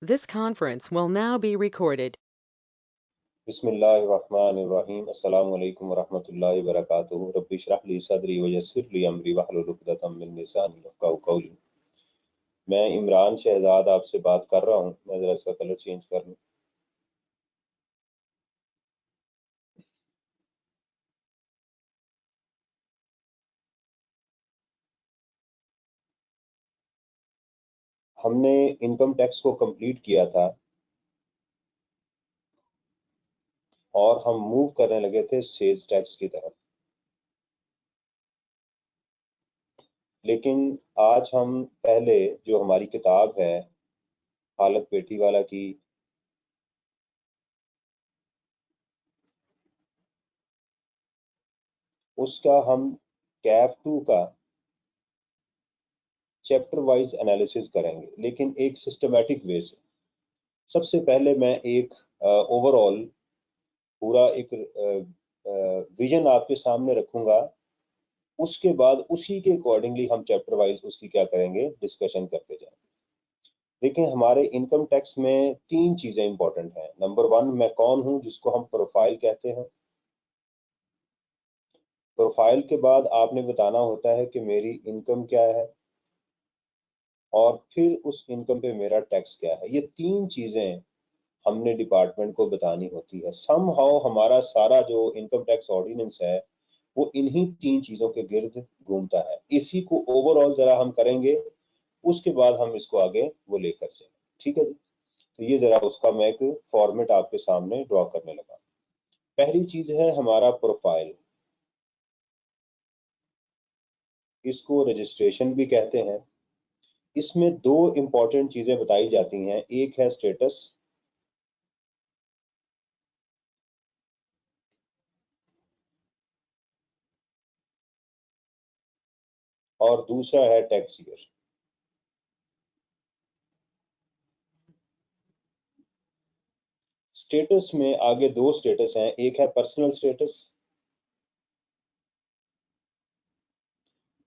This conference will now be recorded. बिस्मिल्लाहिर्रहमानिर्रहीम अस्सलामु अलैकुम वरहमतुल्लाहि वबरकातुहू रब्बि इश्रह ली सदरी वयस्सिर ली अमरी वहलुल उक़दतम मिन लिसानी यफ़क़हू क़ौली। मैं इमरान शहजाद आपसे बात कर रहा हूँ। मैं ज़रा इसका कलर चेंज कर लूँ। हमने इनकम टैक्स को कंप्लीट किया था और हम मूव करने लगे थे सेल्स टैक्स की तरफ, लेकिन आज हम पहले जो हमारी किताब है हालत पेटीवाला की, उसका हम कैफ 2 का चैप्टर वाइज एनालिसिस करेंगे, लेकिन एक सिस्टमेटिक वे से। सबसे पहले मैं एक ओवरऑल पूरा एक विजन आपके सामने रखूंगा, उसके बाद उसी के अकॉर्डिंगली हम चैप्टर वाइज उसकी क्या करेंगे, डिस्कशन करते जाएंगे। देखिए, हमारे इनकम टैक्स में 3 चीजें इंपॉर्टेंट हैं। नंबर 1, मैं कौन हूं, जिसको हम प्रोफाइल कहते हैं। प्रोफाइल के बाद आपने बताना होता है कि मेरी इनकम क्या है, और फिर उस इनकम पे मेरा टैक्स क्या है। ये 3 चीजें हमने डिपार्टमेंट को बतानी होती है। समहाउ हमारा सारा जो इनकम टैक्स ऑर्डिनेंस है वो इन्हीं 3 चीजों के गिर्द घूमता है। इसी को ओवरऑल जरा हम करेंगे, उसके बाद हम इसको आगे वो लेकर चलें। ठीक है जी। तो ये जरा उसका मैं एक फॉर्मेट आपके सामने ड्रॉ करने लगा। पहली चीज है हमारा प्रोफाइल। इसको रजिस्ट्रेशन भी कहते हैं। इसमें 2 इंपॉर्टेंट चीजें बताई जाती हैं। एक है स्टेटस, और दूसरा है टैक्स ईयर। स्टेटस में आगे 2 स्टेटस हैं। एक है पर्सनल स्टेटस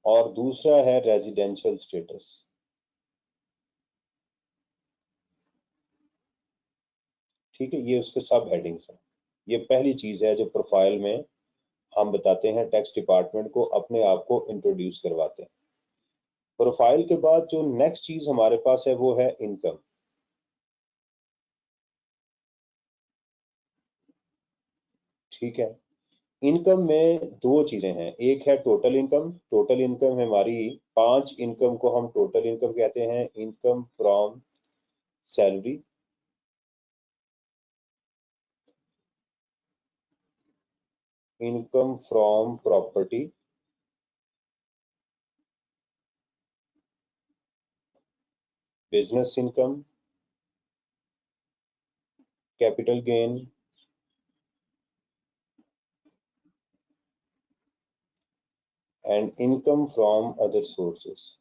और दूसरा है रेजिडेंशियल स्टेटस। ठीक है, ये उसके सब हेडिंग्स हैं। ये पहली चीज है जो प्रोफाइल में हम बताते हैं, टैक्स डिपार्टमेंट को अपने आप को इंट्रोड्यूस करवाते हैं। प्रोफाइल के बाद जो नेक्स्ट चीज हमारे पास है वो है इनकम। ठीक है, इनकम में 2 चीजें हैं। एक है टोटल इनकम। टोटल इनकम है हमारी 5 इनकम को हम टोटल इनकम कहते हैं। Income from salary, income from property, business income, capital gain, and income from other sources.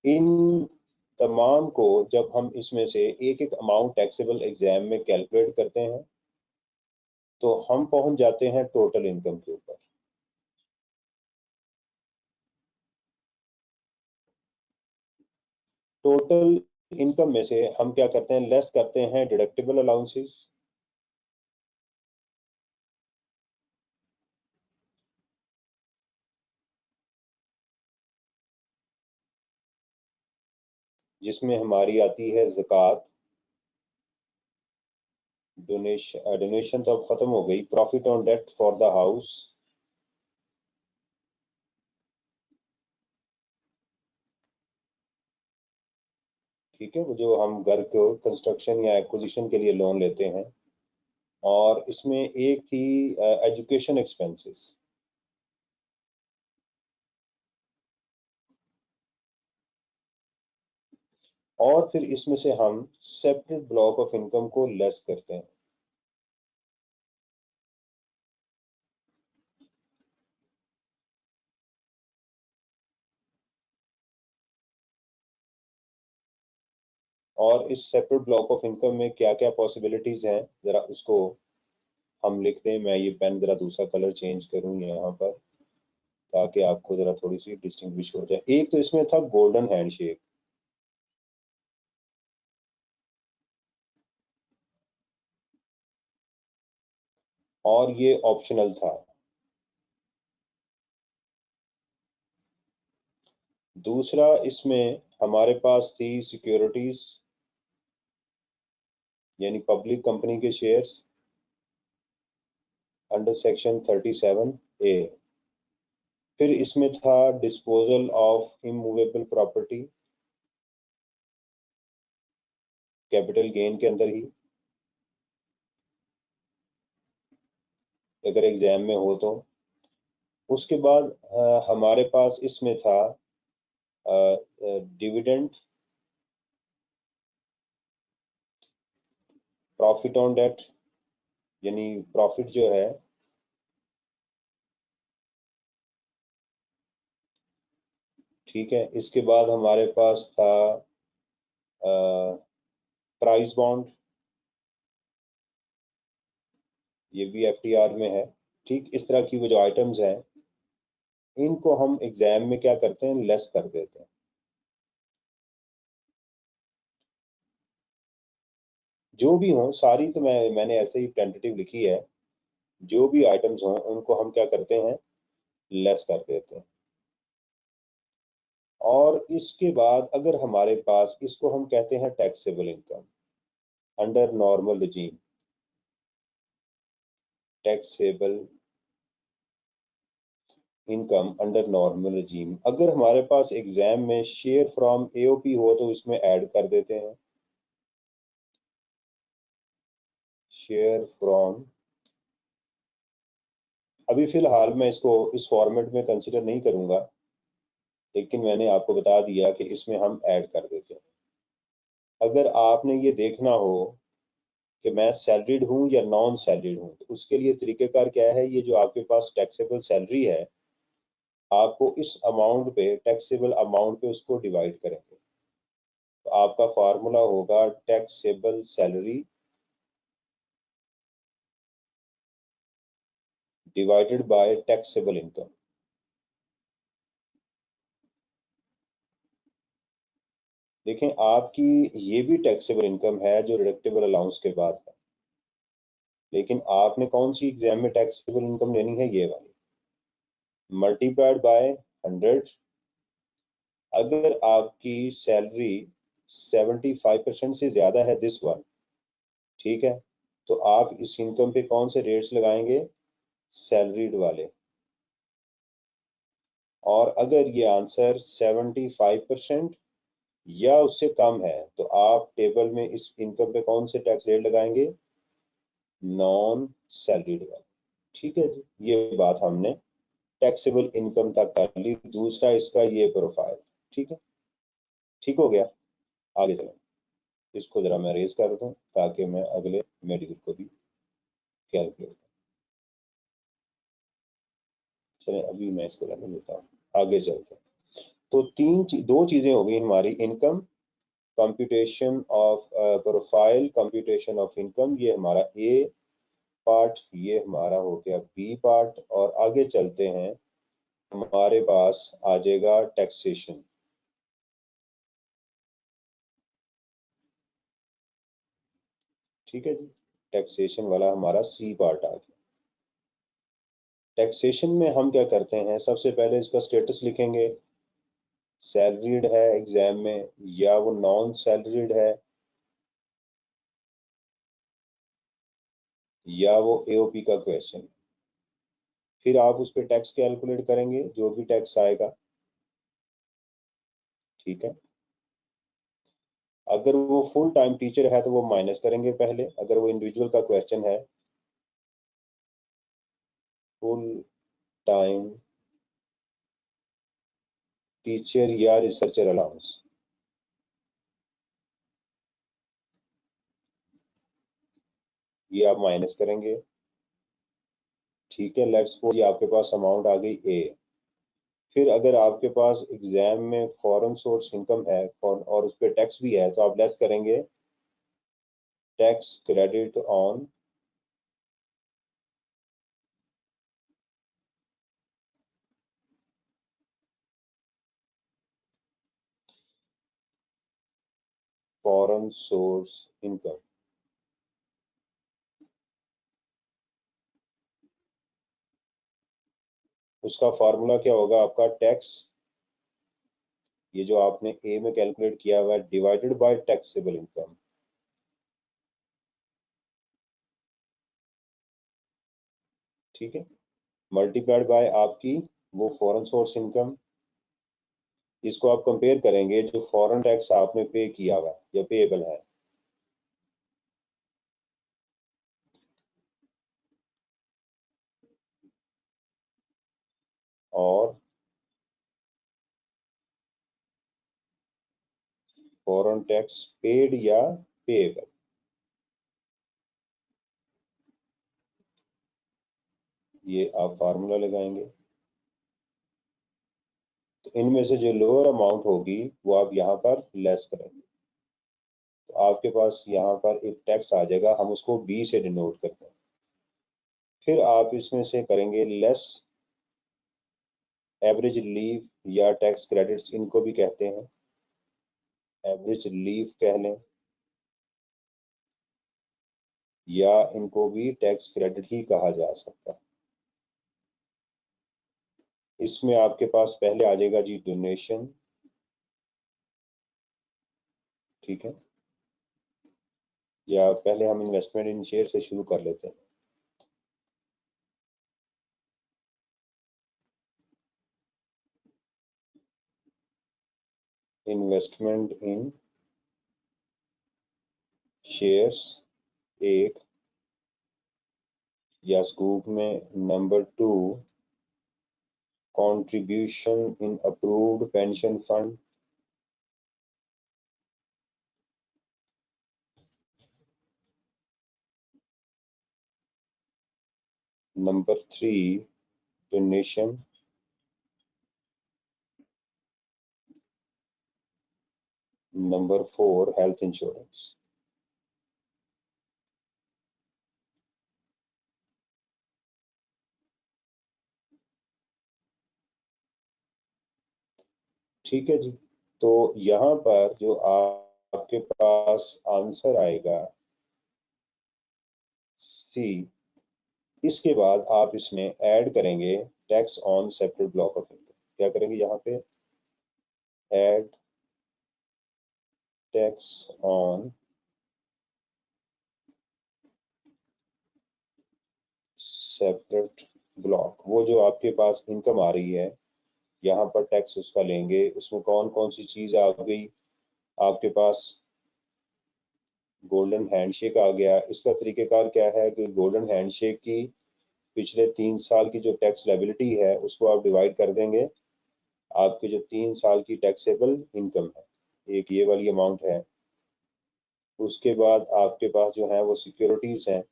इन तमाम को जब हम इसमें से एक एक अमाउंट टैक्सेबल एग्जाम में कैलकुलेट करते हैं तो हम पहुंच जाते हैं टोटल इनकम के ऊपर। टोटल इनकम में से हम क्या करते हैं, लेस करते हैं डिडक्टेबल अलाउंसेस, जिसमें हमारी आती है ज़कात। डोनेशन तो अब खत्म हो गई। Profit on date for the house, ठीक है, वो जो हम घर को कंस्ट्रक्शन या एक्विजिशन के लिए लोन लेते हैं। और इसमें एक थी एजुकेशन एक्सपेंसेस। और फिर इसमें से हम सेपरेट ब्लॉक ऑफ इनकम को लेस करते हैं। और इस सेपरेट ब्लॉक ऑफ इनकम में क्या क्या पॉसिबिलिटीज हैं, जरा उसको हम लिखते हैं। मैं ये पेन जरा दूसरा कलर चेंज करूँ यहाँ पर। ताकि आपको जरा थोड़ी सी डिस्टिंग्विश हो जाए। एक तो इसमें था गोल्डन हैंडशेक, और ये ऑप्शनल था। दूसरा इसमें हमारे पास थी सिक्योरिटीज, यानी पब्लिक कंपनी के शेयर्स अंडर सेक्शन 37A। फिर इसमें था disposal of immovable property, capital gain के अंदर ही, अगर एग्जाम में हो तो। उसके बाद हमारे पास इसमें था डिविडेंड, प्रॉफिट ऑन डेट, यानी प्रॉफिट जो है ठीक है। इसके बाद हमारे पास था प्राइस बॉन्ड, ये भी FTR में है। ठीक इस तरह की वो जो आइटम्स हैं, इनको हम एग्जाम में क्या करते हैं, लेस कर देते हैं। जो भी हो सारी तो मैंने ऐसे ही टेंटेटिव लिखी है, जो भी आइटम्स हों उनको हम क्या करते हैं, लेस कर देते हैं। और इसके बाद अगर हमारे पास, इसको हम कहते हैं taxable income under normal regime, taxable income under normal regime. अगर हमारे पास एग्जाम में शेयर फ्रॉम AOP हो तो इसमें ऐड कर देते हैं, शेयर फ्रॉम। अभी फिलहाल मैं इसको इस फॉर्मेट में कंसिडर नहीं करूंगा, लेकिन मैंने आपको बता दिया कि इसमें हम ऐड कर देते हैं। अगर आपने ये देखना हो कि मैं सैलरीड हूँ या नॉन सैलरीड हूँ, तो उसके लिए तरीकेकार क्या है, ये जो आपके पास टैक्सेबल सैलरी है, आपको इस अमाउंट पे, टैक्सेबल अमाउंट पे उसको डिवाइड करेंगे। तो आपका फार्मूला होगा taxable salary divided by taxable income. देखें, आपकी ये भी टैक्सेबल इनकम है जो डिडक्टेबल अलाउंस के बाद है, लेकिन आपने कौन सी एग्जाम में टैक्सेबल इनकम लेनी है, ये वाली, मल्टीप्लाइड बाय 100। अगर आपकी सैलरी 75% से ज्यादा है, दिस वन, ठीक है, तो आप इस इनकम पे कौन से रेट्स लगाएंगे, सैलरीड वाले। और अगर ये आंसर 75% या उससे कम है, तो आप टेबल में इस इनकम पे कौन से टैक्स रेट लगाएंगे, नॉन सैलरीड वाले। ठीक है जी, ये बात हमने टैक्सेबल इनकम तक कर ली। दूसरा इसका ये प्रोफाइल, ठीक है, ठीक हो गया। आगे चलें, इसको जरा मैं रेज कर दूं ताकि मैं अगले मेडिकल को भी कैलकुलेट। चलें, अभी मैं इसको रहने देता हूँ, आगे चलते हैं। तो दो चीजें हो गई हमारी, income, computation of profile, computation of income, ये हमारा ए पार्ट, ये हमारा हो गया बी पार्ट। और आगे चलते हैं, हमारे पास आ जाएगा टैक्सेशन। ठीक है जी, टैक्सेशन वाला हमारा सी पार्ट आ गया। टैक्सेशन में हम क्या करते हैं, सबसे पहले इसका स्टेटस लिखेंगे, सैलरीड है एग्जाम में या वो नॉन सैलरीड है या वो AOP का क्वेश्चन। फिर आप उस पर टैक्स कैलकुलेट करेंगे, जो भी टैक्स आएगा, ठीक है। अगर वो फुल टाइम टीचर है तो वो माइनस करेंगे पहले, अगर वो इंडिविजुअल का क्वेश्चन है, फुल टाइम टीचर या रिसर्चर अलाउंस, ये आप माइनस करेंगे, ठीक है। लेट्स सपोज ये आपके पास अमाउंट आ गई A। फिर अगर आपके पास एग्जाम में फॉरेन सोर्स इनकम है और उस पर टैक्स भी है, तो आप लेस करेंगे tax credit on foreign source income. उसका फार्मूला क्या होगा आपका? टैक्स, ये जो आपने ए में कैलकुलेट किया हुआ है, डिवाइडेड बाय टैक्सेबल इनकम। ठीक है, मल्टीप्लाइड बाय आपकी वो फॉरेन सोर्स इनकम। इसको आप कंपेयर करेंगे जो फॉरेन टैक्स आपने पे किया हुआ है, जो पेएबल है, और फॉरेन टैक्स पेड या पेएबल। ये आप फार्मूला लगाएंगे, तो इनमें से जो लोअर अमाउंट होगी वो आप यहाँ पर लेस करेंगे, तो आपके पास यहाँ पर एक टैक्स आ जाएगा, हम उसको बी से डिनोट करते हैं। फिर आप इसमें से करेंगे लेस एवरेज लीव या टैक्स क्रेडिट्स, इनको भी कहते हैं, एवरेज लीव कह लें, या इनको भी टैक्स क्रेडिट ही कहा जा सकता है। इसमें आपके पास पहले आ जाएगा जी डोनेशन। ठीक है, या पहले हम इन्वेस्टमेंट इन शेयर से शुरू कर लेते हैं। इन्वेस्टमेंट इन शेयर्स एक, या स्कूप में number 2 contribution in approved pension fund, number 3 donation, number 4 health insurance. ठीक है जी, तो यहाँ पर जो आपके पास आंसर आएगा सी, इसके बाद आप इसमें ऐड करेंगे tax on separate block of income. क्या करेंगे यहाँ पे? Add tax on separate block, वो जो आपके पास इनकम आ रही है, यहाँ पर टैक्स उसका लेंगे। उसमें कौन कौन सी चीज आ गई आपके पास? गोल्डन हैंडशेक आ गया। इसका तरीकेकार क्या है कि गोल्डन हैंडशेक की पिछले 3 साल की जो टैक्स लायबिलिटी है उसको आप डिवाइड कर देंगे आपके जो 3 साल की टैक्सेबल इनकम है, एक ये वाली अमाउंट है। उसके बाद आपके पास जो है वो सिक्योरिटीज हैं।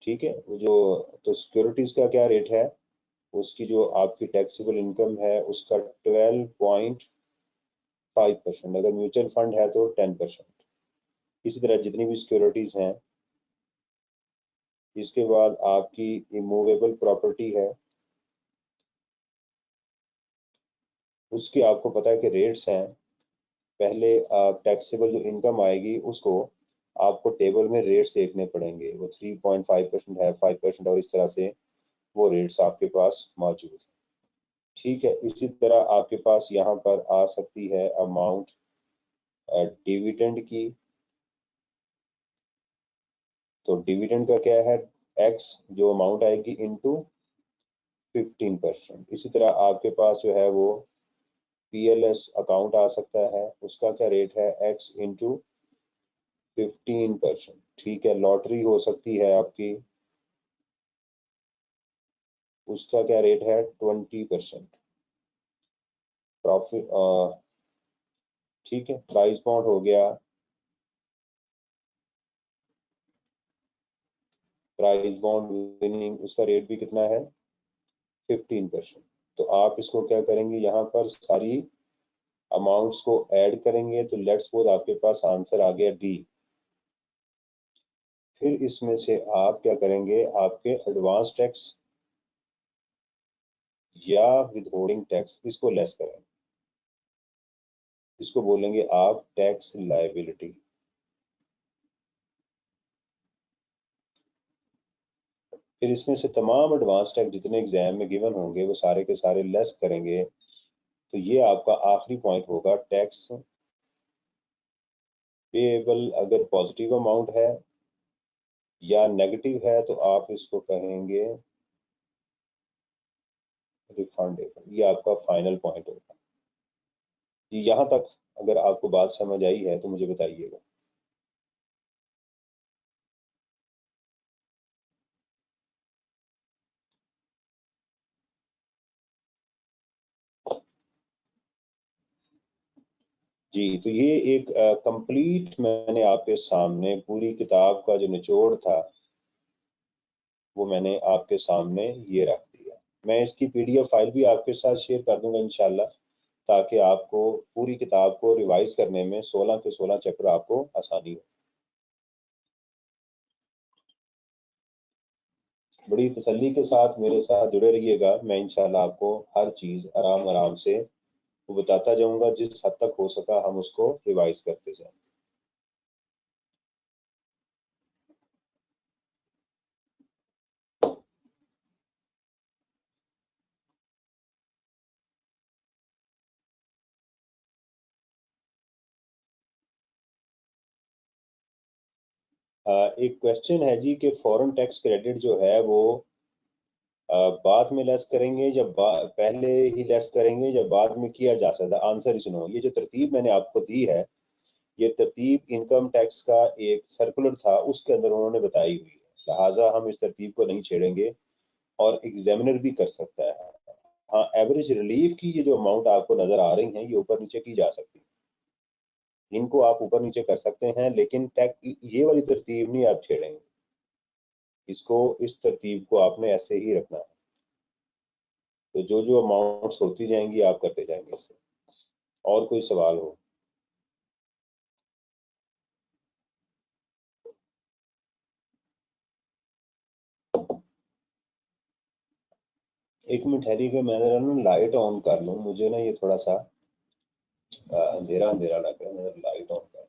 ठीक है, वो जो, तो सिक्योरिटीज का क्या रेट है? उसकी जो आपकी टैक्सेबल इनकम है उसका 12.5%, अगर म्यूचुअल फंड है तो 10%। इसी तरह जितनी भी सिक्योरिटीज हैं। इसके बाद आपकी इमूवेबल प्रॉपर्टी है, उसकी आपको पता है कि रेट्स हैं। पहले टैक्सेबल जो इनकम आएगी उसको आपको टेबल में रेट्स देखने पड़ेंगे, वो 3.5% है, 5%, और इस तरह से वो रेट्स आपके पास मौजूद है। ठीक है, इसी तरह आपके पास यहाँ पर आ सकती है अमाउंट डिविडेंड की। तो डिविडेंड का क्या है? एक्स जो अमाउंट आएगी इनटू 15%। इसी तरह आपके पास जो है वो पीएलएस अकाउंट आ सकता है, उसका क्या रेट है? X into 15%। ठीक है, लॉटरी हो सकती है आपकी, उसका क्या रेट है? 20% प्रॉफिट। ठीक है, प्राइस बॉन्ड हो गया, प्राइस बॉन्ड विनिंग, उसका रेट भी कितना है? 15%। तो आप इसको क्या करेंगे, यहाँ पर सारी अमाउंट्स को ऐड करेंगे, तो लेट्स सपोज आपके पास आंसर आ गया डी। फिर इसमें से आप क्या करेंगे, आपके एडवांस टैक्स या विदहोल्डिंग टैक्स, इसको लेस करेंगे। इसको बोलेंगे आप टैक्स लायबिलिटी। फिर इसमें से तमाम एडवांस टैक्स जितने एग्जाम में गिवन होंगे वो सारे के सारे लेस करेंगे, तो ये आपका आखिरी पॉइंट होगा टैक्स पेएबल। अगर पॉजिटिव अमाउंट है या नेगेटिव है तो आप इसको कहेंगे रिफंडेबल। ये आपका फाइनल पॉइंट होगा। यहाँ तक अगर आपको बात समझ आई है तो मुझे बताइएगा। जी, तो ये एक कंप्लीट मैंने आपके सामने पूरी किताब का जो निचोड़ था वो मैंने आपके सामने ये रख दिया। मैं इसकी पीडीएफ फाइल भी आपके साथ शेयर कर दूंगा इंशाल्लाह, ताकि आपको पूरी किताब को रिवाइज करने में 16 के 16 चैप्टर आपको आसानी हो। बड़ी तसल्ली के साथ मेरे साथ जुड़े रहिएगा। मैं इंशाल्लाह आपको हर चीज़ आराम आराम से वो बताता जाऊंगा, जिस हद तक हो सका हम उसको रिवाइज करते जाएं। एक क्वेश्चन है जी कि फॉरेन टैक्स क्रेडिट जो है वो बाद में लेस करेंगे या पहले ही लेस करेंगे या बाद में किया जा सकता है। Answer is no. ये जो तरतीब मैंने आपको दी है, ये तरतीब इनकम टैक्स का एक सर्कुलर था, उसके अंदर उन्होंने बताई हुई है, लिहाजा हम इस तरतीब को नहीं छेड़ेंगे और एग्जामिनर भी कर सकता है। हाँ, एवरेज रिलीफ की ये जो अमाउंट आपको नजर आ रही है ये ऊपर नीचे की जा सकती है, इनको आप ऊपर नीचे कर सकते हैं, लेकिन टैक्स ये वाली तरतीब नहीं आप छेड़ेंगे। इसको इस तरतीब को आपने ऐसे ही रखना है। तो जो जो अमाउंट्स होती जाएंगी आप करते जाएंगे इससे। और कोई सवाल हो? एक मिनट ठहरिएगा, मैं जरा ना लाइट ऑन कर लूँ, मुझे ना ये थोड़ा सा अंधेरा अंधेरा लग रहा है। मैं लाइट ऑन कर।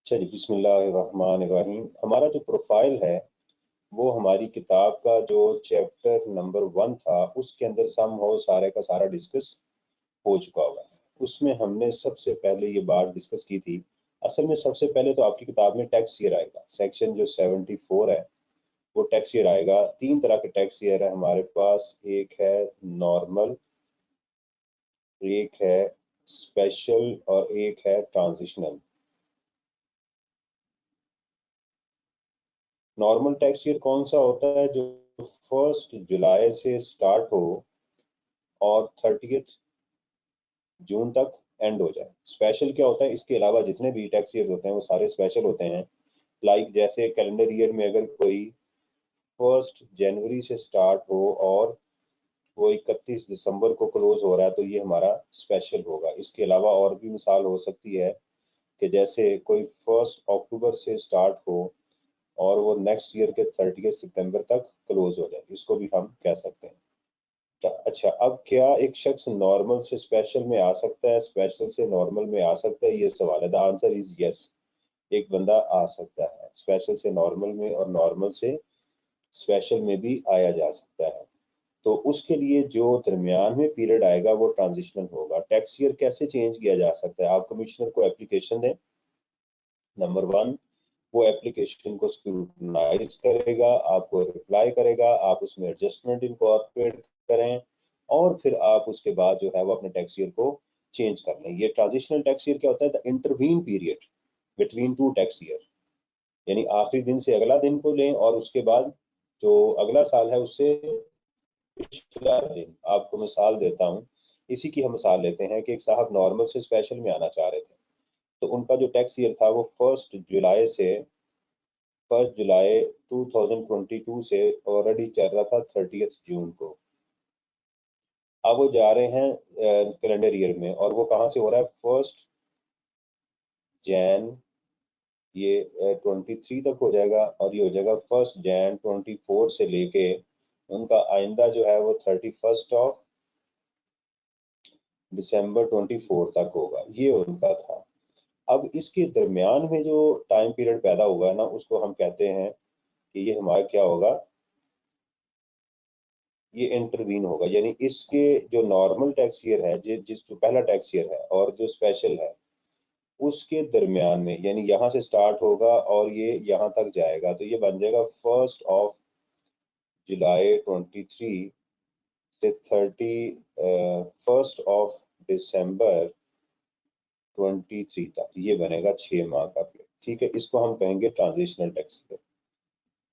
चलिए, बिस्मिल्लाहिर्रहमानिर्रहीम। हमारा जो प्रोफाइल है वो हमारी किताब का जो चैप्टर नंबर 1 था उसके अंदर सम हो सारे का सारा डिस्कस हो चुका हुआ है। उसमें हमने सबसे पहले ये बात डिस्कस की थी। असल में सबसे पहले तो आपकी किताब में टैक्स ईयर आएगा, सेक्शन जो 74 है वो टैक्स ईयर आएगा। 3 तरह के टैक्स ईयर है हमारे पास, एक है नॉर्मल, एक है स्पेशल और एक है ट्रांजिशनल। नॉर्मल टैक्स ईयर कौन सा होता है? जो 1 जुलाई से स्टार्ट हो और 30 जून तक एंड हो जाए। स्पेशल क्या होता है? इसके अलावा जितने भी टैक्स ईयर होते हैं वो सारे स्पेशल होते हैं। लाइक जैसे कैलेंडर ईयर में अगर कोई 1 जनवरी से स्टार्ट हो और वो 31 दिसंबर को क्लोज हो रहा है तो ये हमारा स्पेशल होगा। इसके अलावा और भी मिसाल हो सकती है कि जैसे कोई 1 अक्टूबर से स्टार्ट हो और वो नेक्स्ट ईयर के 30 सितंबर तक क्लोज हो जाए, इसको भी हम कह सकते हैं। अच्छा, अब क्या एक शख्स नॉर्मल से स्पेशल में आ सकता है, स्पेशल से नॉर्मल में आ सकता है? ये सवाल है। The answer is yes. एक बंदा आ सकता है स्पेशल से नॉर्मल में और नॉर्मल से स्पेशल में भी आया जा सकता है। तो उसके लिए जो दरमियान में पीरियड आएगा वो ट्रांजिशनल होगा। टैक्स ईयर कैसे चेंज किया जा सकता है? आप कमिश्नर को एप्लीकेशन दें, नंबर 1, वो एप्लीकेशन को स्क्रूटनाइज करेगा, आपको रिप्लाई करेगा, आप उसमें एडजस्टमेंट इनकॉर्पोरेट करें और फिर आप उसके बाद जो है वो अपने टैक्स ईयर को चेंज कर लें। ये ट्रांजिशनल टैक्स ईयर क्या होता है? The intervene period between two tax year, यानी आखिरी दिन से अगला दिन को लें और उसके बाद जो अगला साल है उससे पिछला दिन। आपको मिसाल देता हूँ, इसी की हम मिसाल लेते हैं कि एक साहब नॉर्मल से स्पेशल में आना चाह रहे थे, तो उनका जो टैक्स ईयर था वो 1 जुलाई 2022 से ऑलरेडी चल रहा था 30 जून को। अब वो जा रहे हैं कैलेंडर ईयर में, और वो कहाँ से हो रहा है? 1 जैन ये 23 तक हो जाएगा, और ये हो जाएगा 1 जैन 24 से लेके उनका आइंदा जो है वो 31 दिसंबर 24 तक होगा। ये उनका था। अब इसके दरमियान में जो टाइम पीरियड पैदा हुआ है ना, उसको हम कहते हैं कि ये हमारा क्या होगा? ये इंटरवीन होगा, यानी इसके जो नॉर्मल टैक्स ईयर है, जिस जो पहला टैक्स ईयर है और जो स्पेशल है, उसके दरमियान में, यानी यहाँ से स्टार्ट होगा और ये यहाँ तक जाएगा, तो ये बन जाएगा 1 जुलाई 23 से 31 दिसंबर 23 तक, ये बनेगा 6 माह का पीरियड। ठीक है, इसको हम कहेंगे ट्रांजिशनल टैक्स पीरियड।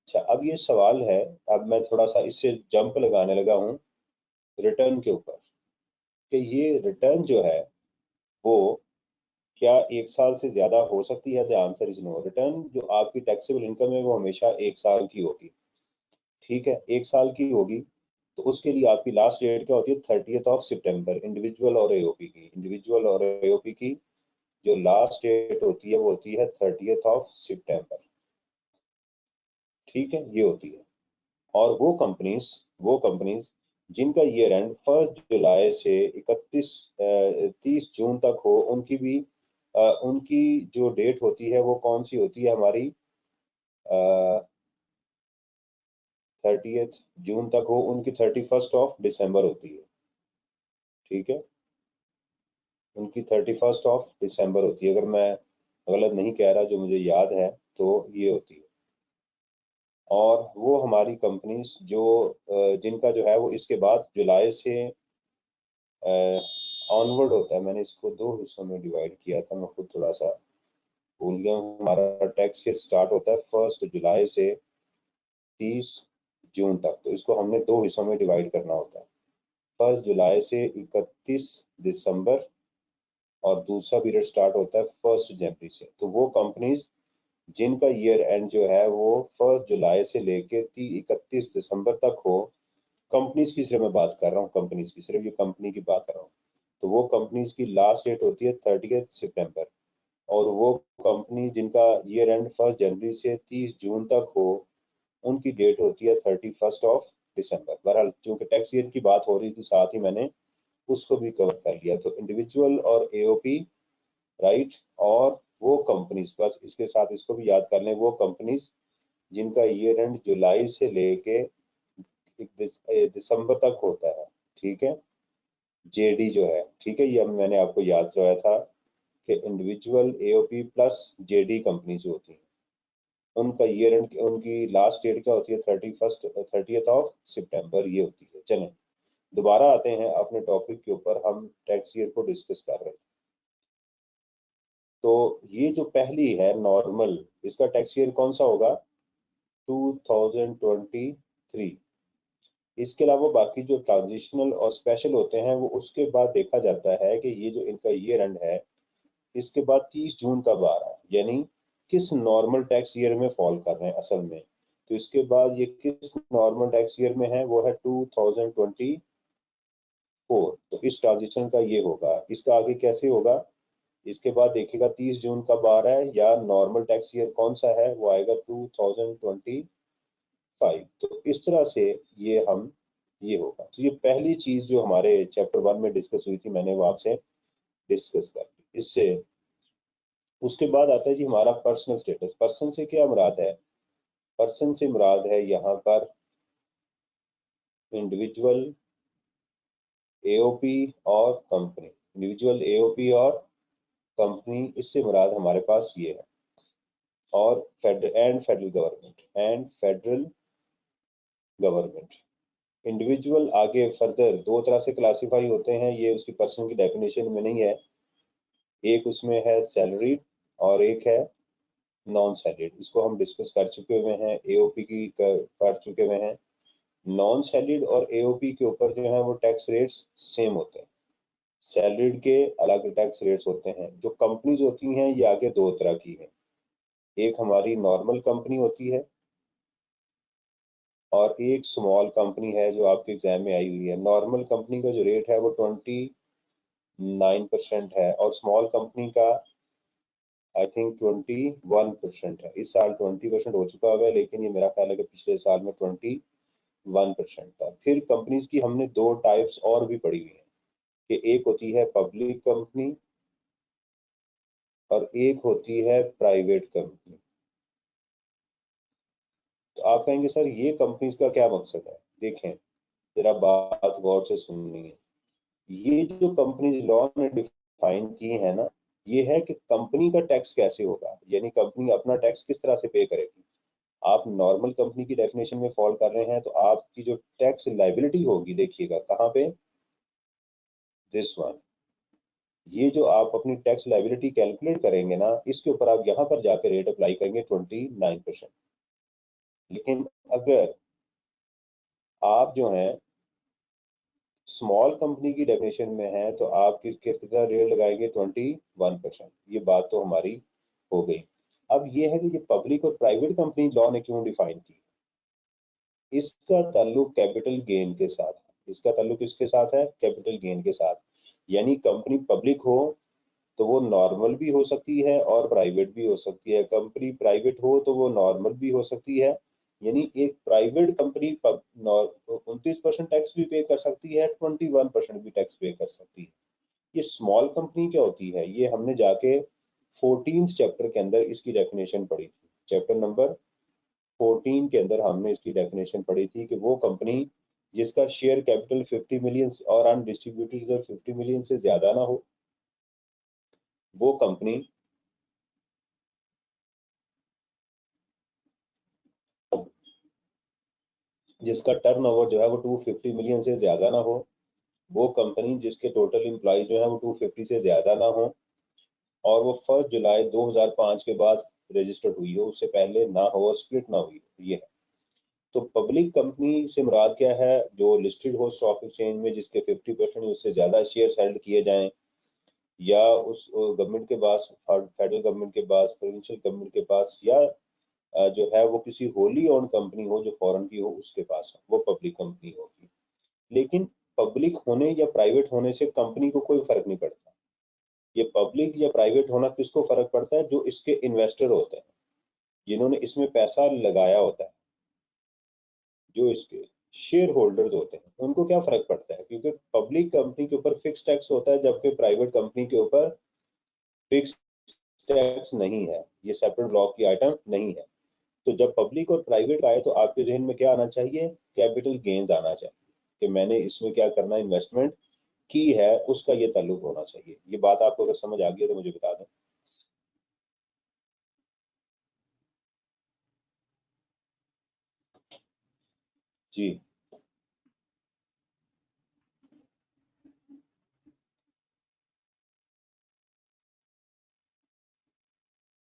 अच्छा, अब ये सवाल है, अब मैं थोड़ा सा इससे जंप लगाने लगा हूँ रिटर्न के ऊपर, कि ये रिटर्न जो है वो क्या 1 साल से ज्यादा हो सकती है? The answer is no. Return जो आपकी टैक्सेबल इनकम है वो हमेशा 1 साल की होगी। ठीक है, 1 साल की होगी, तो उसके लिए आपकी लास्ट डेट क्या होती है? 30 सितंबर। इंडिविजुअल और एओपी की, इंडिविजुअल और एओपी की जो लास्ट डेट होती है वो होती है 30 सितंबर। ठीक है, ये होती है। और वो कंपनीज जिनका ईयर एंड 1 जुलाई से 30 जून तक हो, उनकी भी उनकी जो डेट होती है वो कौन सी होती है? हमारी 30 जून तक हो, उनकी 31 दिसंबर होती है। ठीक है, उनकी 31 दिसंबर होती है, अगर मैं गलत नहीं कह रहा, जो मुझे याद है तो ये होती है। और वो हमारी कंपनीज जो जिनका जो है वो इसके बाद जुलाई से ऑनवर्ड होता है। मैंने इसको 2 हिस्सों में डिवाइड किया था, मैं खुद थोड़ा सा भूल गया हूँ। हमारा टैक्स ईयर स्टार्ट होता है 1 जुलाई से 30 जून तक, तो इसको हमने 2 हिस्सों में डिवाइड करना होता है। 1 जुलाई से 31 दिसंबर, और दूसरा पीरियड स्टार्ट होता है 1 जनवरी से। तो वो कंपनीज जिनका ईयर एंड जो है वो 1 जुलाई से लेके 31 दिसंबर तक हो, कंपनीज की सिर्फ मैं बात कर रहा हूँ, कंपनीज की सिर्फ, ये कंपनी की बात कर रहा हूँ, तो वो कंपनीज की लास्ट डेट होती है 30 सितंबर। और वो कंपनी जिनका ईयर एंड 1 जनवरी से 30 जून तक हो, उनकी डेट होती है 31 दिसंबर। बहरहाल चूंकि टैक्स ईयर की बात हो रही थी, साथ ही मैंने उसको भी कवर कर लिया। तो इंडिविजुअल और एओपी, राइट, और वो कंपनीज, बस इसके साथ इसको भी याद कर लें, वो कंपनीज जिनका ईयर एंड जुलाई से लेके दिसंबर तक होता है। ठीक है, जेडी जो है, ठीक है, ये मैंने आपको याद कराया था कि individual AOP plus JD company जो होती हैं, उनका ईयर एंड, उनकी लास्ट डेट क्या होती है? 30 सितंबर ये होती है। चलें दोबारा आते हैं अपने टॉपिक के ऊपर, हम टैक्स ईयर को डिस्कस कर रहे हैं। तो ये जो पहली है नॉर्मल, इसका टैक्स ईयर कौन सा होगा? 2023। इसके अलावा बाकी जो ट्रांजिशनल और स्पेशल होते हैं वो उसके बाद देखा जाता है कि ये जो इनका ईयर एंड है, इसके बाद 30 जून कब आ रहा है, यानी किस नॉर्मल टैक्स ईयर में फॉल कर रहे हैं असल में। तो इसके बाद ये किस नॉर्मल टैक्स ईयर में है? वो है 2024। तो इस ट्रांजिशन का ये होगा। इसका आगे कैसे होगा? इसके बाद देखिएगा 30 जून कब आ रहा है, या नॉर्मल टैक्स ईयर कौन सा है, वो आएगा 2025। तो इस तरह से ये होगा। तो ये पहली चीज जो हमारे चैप्टर 1 में डिस्कस हुई थी, मैंने वो आपसे डिस्कस कर ली। इससे उसके बाद आता है जी हमारा पर्सनल स्टेटस। पर्सन से क्या मुराद है? पर्सन से मुराद है यहाँ पर इंडिविजुअल, एओपी और कंपनी। इंडिविजुअल, एओपी और कंपनी, इससे मुराद हमारे पास ये है। और फेडरल गवर्नमेंट। इंडिविजुअल आगे फर्दर दो तरह से क्लासिफाई होते हैं, ये उसकी पर्सन की डेफिनेशन में नहीं है। एक उसमें है सैलरीड और एक है नॉन सैलरीड। इसको हम डिस्कस कर चुके हुए हैं, एओपी की कर चुके हुए हैं। नॉन सैलरीड और एओपी के ऊपर जो है वो टैक्स रेट्स सेम होते हैं, सैलरीड के अलग टैक्स रेट्स होते हैं। जो कंपनीज होती हैं ये आगे दो तरह की हैं, एक हमारी नॉर्मल कंपनी होती है और एक स्मॉल कंपनी है जो आपके एग्जाम में आई हुई है। नॉर्मल कंपनी का जो रेट है वो 29% है और स्मॉल कंपनी का आई थिंक 21% है। इस साल 20% हो चुका हुआ है, लेकिन ये मेरा ख्याल है कि पिछले साल में 21% था। फिर कंपनीज की हमने दो टाइप्स और भी पढ़ी हुई हैं कि एक होती है पब्लिक कंपनी और एक होती है प्राइवेट कंपनी। तो आप कहेंगे सर ये कंपनीज का क्या मकसद है? देखें जरा बात गौर से सुननी है। ये जो कंपनीज लॉ ने डिफाइन की है ना, ये है कि कंपनी का टैक्स कैसे होगा, यानी कंपनी अपना टैक्स किस तरह से पे करेगी। आप नॉर्मल कंपनी की डेफिनेशन में फॉल कर रहे हैं तो आपकी जो टैक्स लाइबिलिटी होगी, देखिएगा कहाँ पे, दिस वन। ये जो आप अपनी टैक्स लाइबिलिटी कैलकुलेट करेंगे ना, इसके ऊपर आप यहाँ पर जाकर रेट अप्लाई करेंगे 29%। लेकिन अगर आप जो है स्मॉल कंपनी की डेफिनेशन में है तो आप कितना रेट लगाएंगे? 21%। ये बात तो हमारी हो गई। अब ये है कि ये पब्लिक और प्राइवेट कंपनी लॉ ने क्यों डिफाइन की। इसका ताल्लुक कैपिटल गेन के साथ है। इसका ताल्लुक किसके साथ है? कैपिटल गेन के साथ। यानी कंपनी पब्लिक हो तो वो नॉर्मल भी हो सकती है और प्राइवेट भी हो सकती है, कंपनी प्राइवेट हो तो वो नॉर्मल भी हो सकती है। यानी एक प्राइवेट कंपनी 29% टैक्स भी पे कर सकती है, 21% भी टैक्स पे कर सकती है। ये स्मॉल कंपनी क्या होती है, ये हमने जाके 14th चैप्टर के अंदर इसकी डेफिनेशन पढ़ी थी। चैप्टर नंबर 14 के अंदर हमने इसकी डेफिनेशन पढ़ी थी कि वो कंपनी जिसका शेयर कैपिटल 50 मिलियन और अनडिस्ट्रीब्यूटेड रिजर्व 50 मिलियन से ज्यादा ना हो, वो कंपनी जिसका टर्नओवर जो है वो 250 मिलियन से ज्यादा ना हो, वो कंपनी जिसके टोटल एम्प्लॉय जो है वो 250 से ज्यादा ना हो, और वो 1 जुलाई 2005 के बाद रजिस्टर्ड हुई हो, उससे पहले ना हो और स्प्लिट ना हुई हो। ये है। तो पब्लिक कंपनी से मुराद क्या है? जो लिस्टेड हो स्टॉक एक्सचेंज में, जिसके 50% उससे ज्यादा शेयर हेल्ड किए जाएं, या उस गवर्नमेंट के पास, फेडरल गवर्नमेंट के पास, प्रोविंशियल गवर्नमेंट के पास, या जो है वो किसी होली ओन कंपनी हो जो फॉरेन की हो उसके पास हो, वो पब्लिक कंपनी होगी। लेकिन पब्लिक होने या प्राइवेट होने से कंपनी को कोई फर्क नहीं पड़ता। ये पब्लिक या प्राइवेट होना किसको फर्क पड़ता है? जो इसके इन्वेस्टर होते हैं, जिन्होंने इसमें पैसा लगाया होता है, जो इसके शेयर होल्डर्स होते हैं, उनको क्या फर्क पड़ता है? क्योंकि पब्लिक कंपनी के ऊपर फिक्स टैक्स होता है, जबकि प्राइवेट कंपनी के ऊपर फिक्स टैक्स नहीं है। ये सेपरेट ब्लॉक की आइटम नहीं है। तो जब पब्लिक और प्राइवेट आए तो आपके जहन में क्या आना चाहिए? कैपिटल गेन्स आना चाहिए कि मैंने इसमें क्या करना, इन्वेस्टमेंट की है, उसका ये ताल्लुक होना चाहिए। ये बात आपको अगर समझ आ गई है तो मुझे बता दें। जी,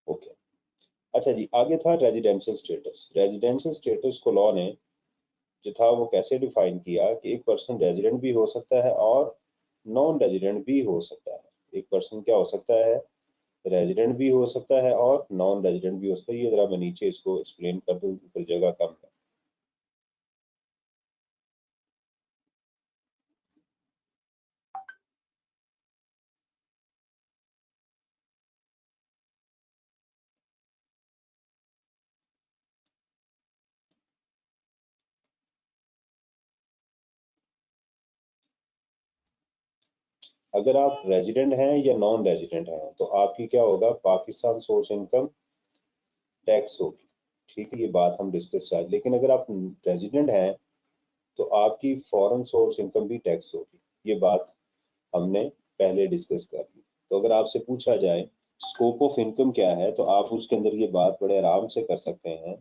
ओके। अच्छा जी, आगे था रेजिडेंशियल स्टेटस। रेजिडेंशियल स्टेटस को लॉ ने जो था वो कैसे डिफाइन किया कि एक पर्सन रेजिडेंट भी हो सकता है और नॉन रेजिडेंट भी हो सकता है। एक पर्सन क्या हो सकता है? रेजिडेंट भी हो सकता है और नॉन रेजिडेंट भी हो सकता है। ये जरा मैं नीचे इसको एक्सप्लेन कर दूं, ऊपर जगह कम है। अगर आप रेजिडेंट हैं या नॉन रेजिडेंट हैं तो आपकी क्या होगा? पाकिस्तान सोर्स इनकम टैक्स होगी। ठीक है, ये बात हम डिस्कस कर। लेकिन अगर आप रेजिडेंट हैं तो आपकी फॉरेन सोर्स इनकम भी टैक्स होगी। ये बात हमने पहले डिस्कस कर ली। तो अगर आपसे पूछा जाए स्कोप ऑफ इनकम क्या है, तो आप उसके अंदर ये बात बड़े आराम से कर सकते हैं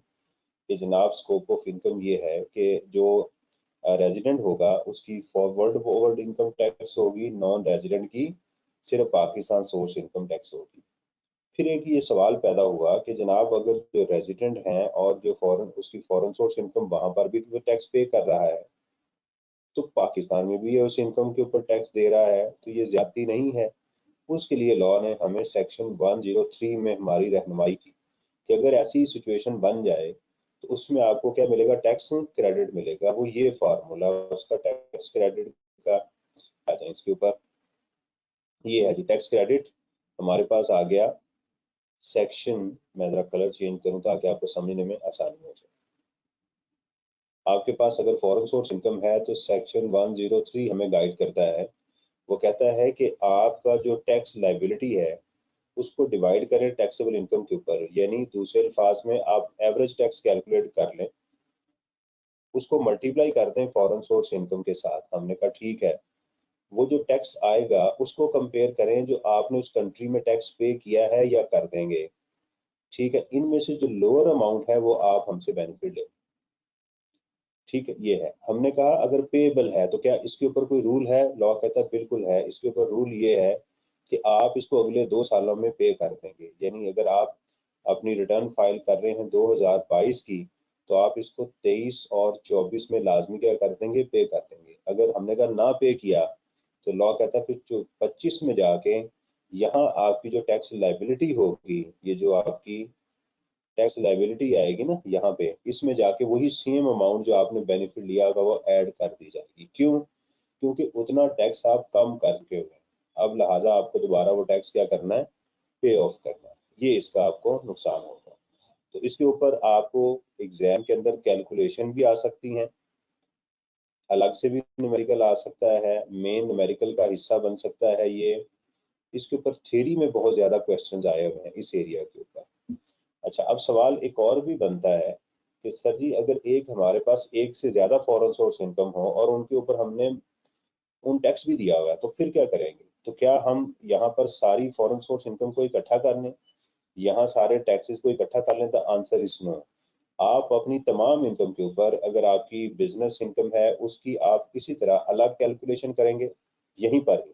कि जनाब स्कोप ऑफ इनकम ये है कि जो रेजिडेंट होगा उसकी फॉरवर्ड ओवर्ड इनकम टैक्स होगी, नॉन रेजिडेंट की सिर्फ पाकिस्तान सोर्स इनकम टैक्स होगी। फिर एक ये सवाल पैदा हुआ कि जनाब अगर जो रेजिडेंट हैं और जो फॉरेन उसकी फॉरेन सोर्स इनकम वहां पर भी तो टैक्स पे कर रहा है, तो पाकिस्तान में भी ये उस इनकम के ऊपर टैक्स दे रहा है, तो ये ज्यादती नहीं है। उसके लिए लॉ ने हमें सेक्शन 103 में हमारी रहनुमाई की कि अगर ऐसी सिचुएशन बन जाए तो उसमें आपको क्या मिलेगा, टैक्स क्रेडिट मिलेगा। वो ये फार्मूला उसका टैक्स क्रेडिट का आ जाए इसके ऊपर, ये है जी टैक्स क्रेडिट हमारे पास आ गया। सेक्शन मैं जरा कलर चेंज करूं ताकि आपको समझने में आसानी हो जाए। आपके पास अगर फॉरेन सोर्स इनकम है तो सेक्शन 103 हमें गाइड करता है। वो कहता है कि आपका जो टैक्स लाइबिलिटी है उसको डिवाइड करें टैक्सेबल इनकम के ऊपर, यानी दूसरे अल्फाज में आप एवरेज टैक्स कैलकुलेट कर लें, उसको मल्टीप्लाई कर दें फॉरेन सोर्स इनकम के साथ। हमने कहा ठीक है, वो जो टैक्स आएगा उसको कंपेयर करें जो आपने उस कंट्री में टैक्स पे किया है या कर देंगे। ठीक है, इनमें से जो लोअर अमाउंट है वो आप हमसे बेनिफिट लें। ठीक है, ये है। हमने कहा अगर पेएबल है तो क्या इसके ऊपर कोई रूल है, लॉ कहता है बिल्कुल है। इसके ऊपर रूल ये है कि आप इसको अगले 2 सालों में पे कर देंगे, यानी अगर आप अपनी रिटर्न फाइल कर रहे हैं 2022 की, तो आप इसको 23 और 24 में लाजमी क्या कर देंगे, पे कर देंगे। अगर हमने कहा ना पे किया तो लॉ कहता है फिर 25 में जाके यहाँ आपकी जो टैक्स लाइबिलिटी होगी, ये जो आपकी टैक्स लाइबिलिटी आएगी ना यहाँ पे, इसमें जाके वही सेम अमाउंट जो आपने बेनिफिट लिया होगा वो ऐड कर दी जाएगी। क्यों? क्योंकि उतना टैक्स आप कम करके हुए, अब लिहाजा आपको दोबारा वो टैक्स क्या करना है, पे ऑफ करना है। ये इसका आपको नुकसान होगा। तो इसके ऊपर आपको एग्जाम के अंदर कैलकुलेशन भी आ सकती हैं, अलग से भी न्यूमेरिकल आ सकता है, मेन न्यूमेरिकल का हिस्सा बन सकता है ये। इसके ऊपर थ्योरी में बहुत ज्यादा क्वेश्चंस आए हुए हैं इस एरिया के ऊपर। अच्छा, अब सवाल एक और भी बनता है कि सर जी अगर एक हमारे पास एक से ज्यादा फॉरेन सोर्स इनकम हो और उनके ऊपर हमने उन टैक्स भी दिया हुआ है तो फिर क्या करेंगे? तो क्या हम यहाँ पर सारी फॉरेन सोर्स इनकम को इकट्ठा कर लें, यहाँ सारे टैक्सेस को इकट्ठा कर लें? The answer is no. आप अपनी तमाम इनकम के ऊपर, अगर आपकी बिजनेस इनकम है उसकी आप इसी तरह अलग कैलकुलेशन करेंगे यहीं पर ही।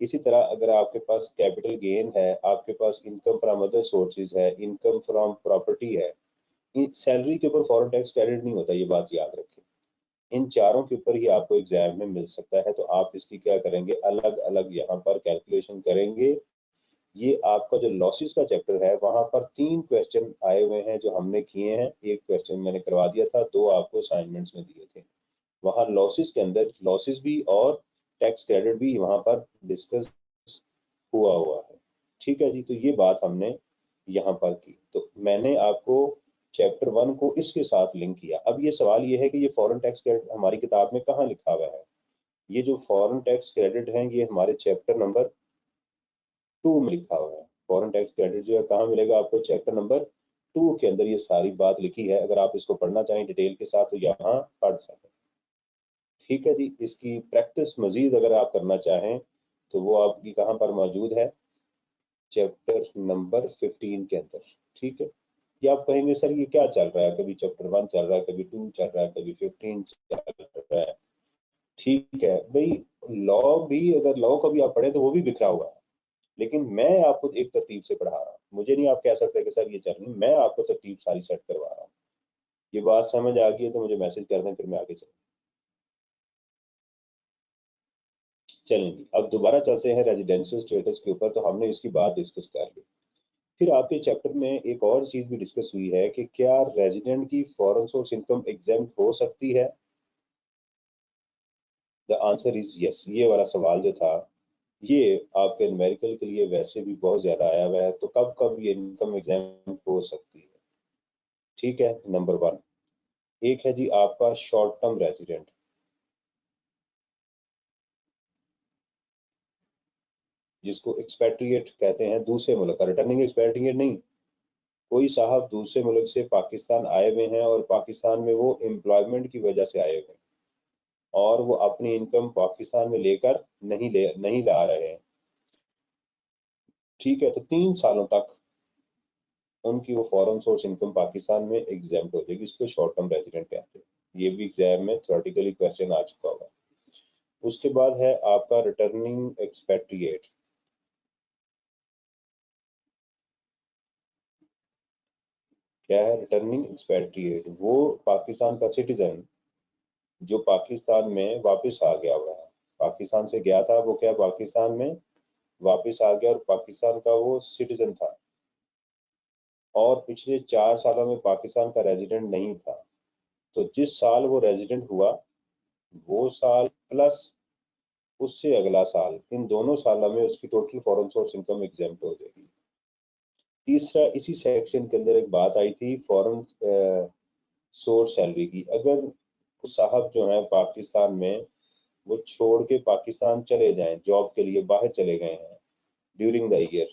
इसी तरह अगर आपके पास कैपिटल गेन है, आपके पास इनकम फ्रॉम अदर सोर्सेज है, इनकम फ्रॉम प्रॉपर्टी है, सैलरी के ऊपर फॉरेन टैक्स क्रेडिट नहीं होता, ये बात याद रखें। इन चारों के ऊपर ही आपको एग्जाम में मिल सकता है, तो आप इसकी क्या करेंगे, अलग अलग यहाँ पर कैलकुलेशन करेंगे। ये आपका जो लॉसेस का चैप्टर है वहां पर 3 क्वेश्चन आए हुए हैं जो हमने किए हैं। एक क्वेश्चन मैंने करवा दिया था, 2 आपको असाइनमेंट्स में दिए थे। वहां लॉसेस के अंदर लॉसेस भी और टैक्स क्रेडिट भी वहां पर डिस्कस हुआ है। ठीक है जी, तो ये बात हमने यहाँ पर की। तो मैंने आपको चैप्टर 1 को इसके साथ लिंक किया। अब ये सवाल ये है कि ये फॉरेन टैक्स क्रेडिट हमारी किताब में कहाँ लिखा हुआ है? ये जो फॉरेन टैक्स क्रेडिट है ये हमारे चैप्टर नंबर 2 में लिखा हुआ है। फॉरेन टैक्स क्रेडिट जो है कहाँ मिलेगा आपको, चैप्टर नंबर 2 के अंदर ये सारी बात लिखी है। अगर आप इसको पढ़ना चाहें डिटेल के साथ तो यहाँ पढ़ सकें। ठीक है जी, इसकी प्रैक्टिस मजीद अगर आप करना चाहें तो वो आपकी कहाँ पर मौजूद है, चैप्टर नंबर 15 के अंदर। ठीक है, ये आप कहेंगे सर ये क्या चल रहा है, कभी चैप्टर 1 चल रहा है, कभी 2 चल रहा है, कभी 15 चल रहा है। ठीक है भाई, लॉ भी अगर लॉ का भी आप पढ़े तो वो भी बिखरा हुआ है, लेकिन मैं आपको एक तरतीब से पढ़ा रहा हूँ। मुझे नहीं आप कह सकते कि सर ये चल नहीं, मैं आपको तरतीब सारी सेट करवा रहा हूँ। ये बात समझ आ गई है तो मुझे मैसेज कर दें, फिर मैं आगे चलूँ। चलेंगे, अब दोबारा चलते हैं रेजिडेंशियल स्टेटस के ऊपर। तो हमने इसकी बात डिस्कस कर ली। फिर आपके चैप्टर में एक और चीज भी डिस्कस हुई है कि क्या रेजिडेंट की फॉरेन सोर्स इनकम एग्जेम्प्ट हो सकती है? The answer is yes. ये वाला सवाल जो था ये आपके न्यूमेरिकल के लिए वैसे भी बहुत ज्यादा आया हुआ है, तो कब कब ये इनकम एग्जेम्प्ट हो सकती है? ठीक है, नंबर 1 एक है जी आपका शॉर्ट टर्म रेजिडेंट, जिसको एक्सपेट्रिएट कहते हैं, दूसरे मुल्क का। रिटर्निंग एक्सपेट्रिएट नहीं, कोई साहब दूसरे मुल्क से पाकिस्तान आए हुए हैं और पाकिस्तान में वो एम्प्लॉयमेंट की वजह से आए हुए हैं और वो अपनी इनकम पाकिस्तान में लेकर नहीं ला रहे हैं। ठीक है, तो 3 सालों तक उनकी वो फॉरेन सोर्स इनकम पाकिस्तान में एग्जेम्प्ट हो जाएगी। इसको शॉर्ट टर्म रेजिडेंट कहते हैं। ये भी एग्जाम में थ्योरेटिकली क्वेश्चन आ चुका होगा। उसके बाद है आपका रिटर्निंग एक्सपेट्रिएट। क्या है रिटर्निंग एक्सपेट्रिएट? वो पाकिस्तान का सिटीजन जो पाकिस्तान में वापस आ गया हुआ है, पाकिस्तान से गया था वो, क्या पाकिस्तान में वापस आ गया और पाकिस्तान का वो सिटीजन था और पिछले 4 सालों में पाकिस्तान का रेजिडेंट नहीं था, तो जिस साल वो रेजिडेंट हुआ वो साल प्लस उससे अगला साल, इन दोनों सालों में उसकी total foreign source income exempt हो जाएगी। तीसरा, इसी सेक्शन के अंदर एक बात आई थी फॉरेन सोर्स सैलरी की। अगर कुछ साहब जो है पाकिस्तान में वो छोड़ के पाकिस्तान चले जाएं, जॉब के लिए बाहर चले गए हैं ड्यूरिंग द ईयर,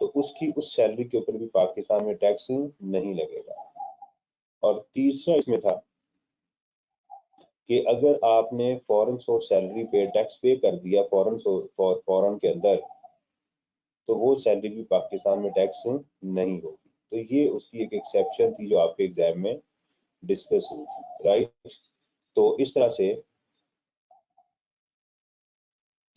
तो उसकी उस सैलरी के ऊपर भी पाकिस्तान में टैक्स नहीं लगेगा। और तीसरा इसमें था कि अगर आपने फॉरेन सोर्स सैलरी पे टैक्स पे कर दिया फॉरेन के अंदर, तो वो सैलरी भी पाकिस्तान में टैक्स नहीं होगी। तो ये उसकी एक एक्सेप्शन थी जो आपके एग्जाम में डिस्कस हुई थी, राइट। तो इस तरह से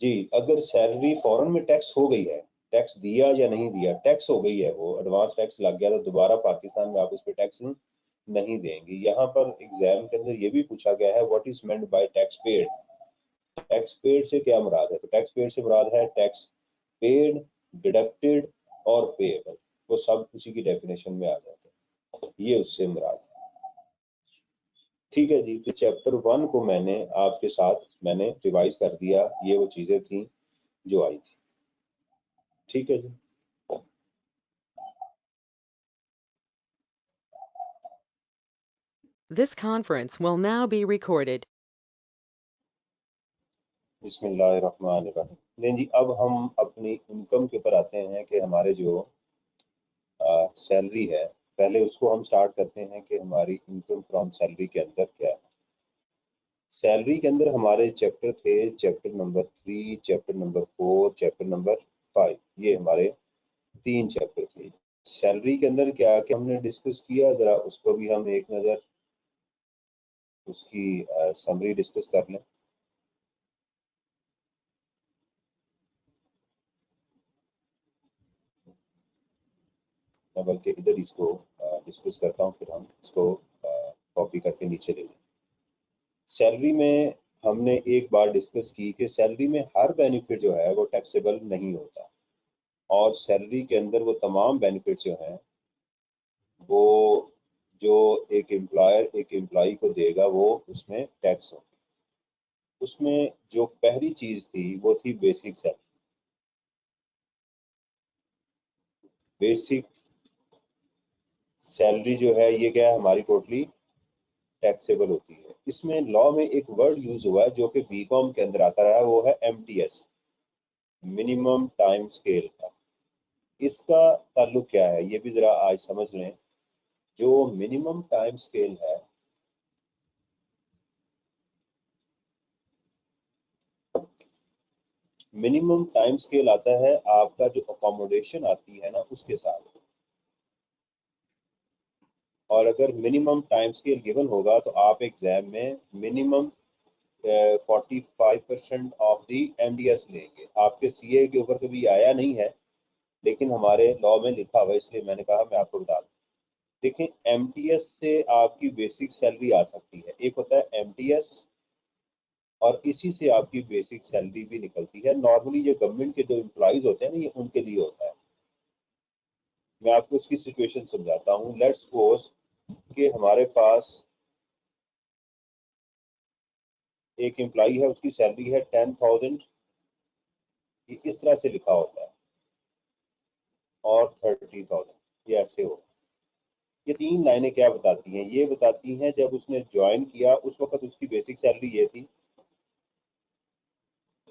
जी, अगर सैलरी फॉरेन में टैक्स हो गई है, टैक्स दिया या नहीं दिया, टैक्स हो गई है, वो एडवांस टैक्स लग गया, तो दोबारा पाकिस्तान में आप उस पर टैक्स नहीं देंगे। यहाँ पर एग्जाम के अंदर ये भी पूछा गया है what is meant by tax paid. Tax paid से क्या मुराद है? तो टैक्स पेड से मुराद है टैक्स पेड, डिडक्टेड और पेएबल, वो सब उसी की डेफिनेशन में आ जाते हैं, ये उससे मुराद है। ठीक है जी, तो चैप्टर 1 को मैंने आपके साथ मैंने रिवाइज कर दिया, ये वो चीजें थी जो आई थी। ठीक है जी। This conference will now be recorded. बिस्मिल्लाहिर्रहमानिर्रहीम। नहीं जी, अब हम अपनी इनकम के ऊपर आते हैं कि हमारे जो सैलरी है, पहले उसको हम स्टार्ट करते हैं कि हमारी इनकम फ्रॉम सैलरी के अंदर क्या है। सैलरी के अंदर हमारे चैप्टर थे, chapter number 3, chapter number 4, chapter number 5, ये हमारे 3 चैप्टर थे। सैलरी के अंदर क्या क्या हमने डिस्कस किया, जरा उसको भी हम एक नज़र उसकी समरी डिस्कस कर लें। मैं बल्कि इधर इसको डिस्कस करता हूँ, फिर हम इसको कॉपी करके नीचे ले लें। सैलरी में हमने एक बार डिस्कस की कि सैलरी में हर बेनिफिट जो है वो टैक्सेबल नहीं होता, और सैलरी के अंदर वो तमाम बेनिफिट जो हैं वो जो एक एम्प्लॉयर एक एम्प्लॉई को देगा वो उसमें टैक्स होगा। उसमें जो पहली चीज थी वो थी बेसिक सैलरी। बेसिक सैलरी जो है ये क्या है, हमारी टोटली टैक्सेबल होती है। इसमें लॉ में एक वर्ड यूज हुआ है जो कि बीकॉम के अंदर आता रहा है, वो है एमटीएस, मिनिमम टाइम स्केल का। इसका ताल्लुक क्या है ये भी जरा आज समझ लें। जो मिनिमम टाइम स्केल है, मिनिमम टाइम स्केल आता है आपका जो अकोमोडेशन आती है ना उसके साथ। और अगर मिनिमम टाइम स्केल गिवन होगा तो आप एग्जाम में मिनिमम 45% ऑफ दी एमडीएस लेंगे। आपके सीए के ऊपर कभी आया नहीं है, लेकिन हमारे लॉ में लिखा हुआ है, इसलिए मैंने कहा मैं आपको बता दूं। देखें, एमटीएस से आपकी बेसिक सैलरी आ सकती है। एक होता है एमटीएस और इसी से आपकी बेसिक सैलरी भी निकलती है। नॉर्मली जो गवर्नमेंट के जो एम्प्लॉयज होते हैं ना, ये उनके लिए होता है। मैं आपको इसकी सिचुएशन समझाता हूँ। लेट्स सपोज कि हमारे पास एक एम्प्लॉय है, उसकी सैलरी है 10,000, ये इस तरह से लिखा होता है, और 30,000, ये ऐसे हो। ये 3 लाइनें क्या बताती हैं? ये बताती हैं जब उसने ज्वाइन किया उस वक्त उसकी बेसिक सैलरी ये थी।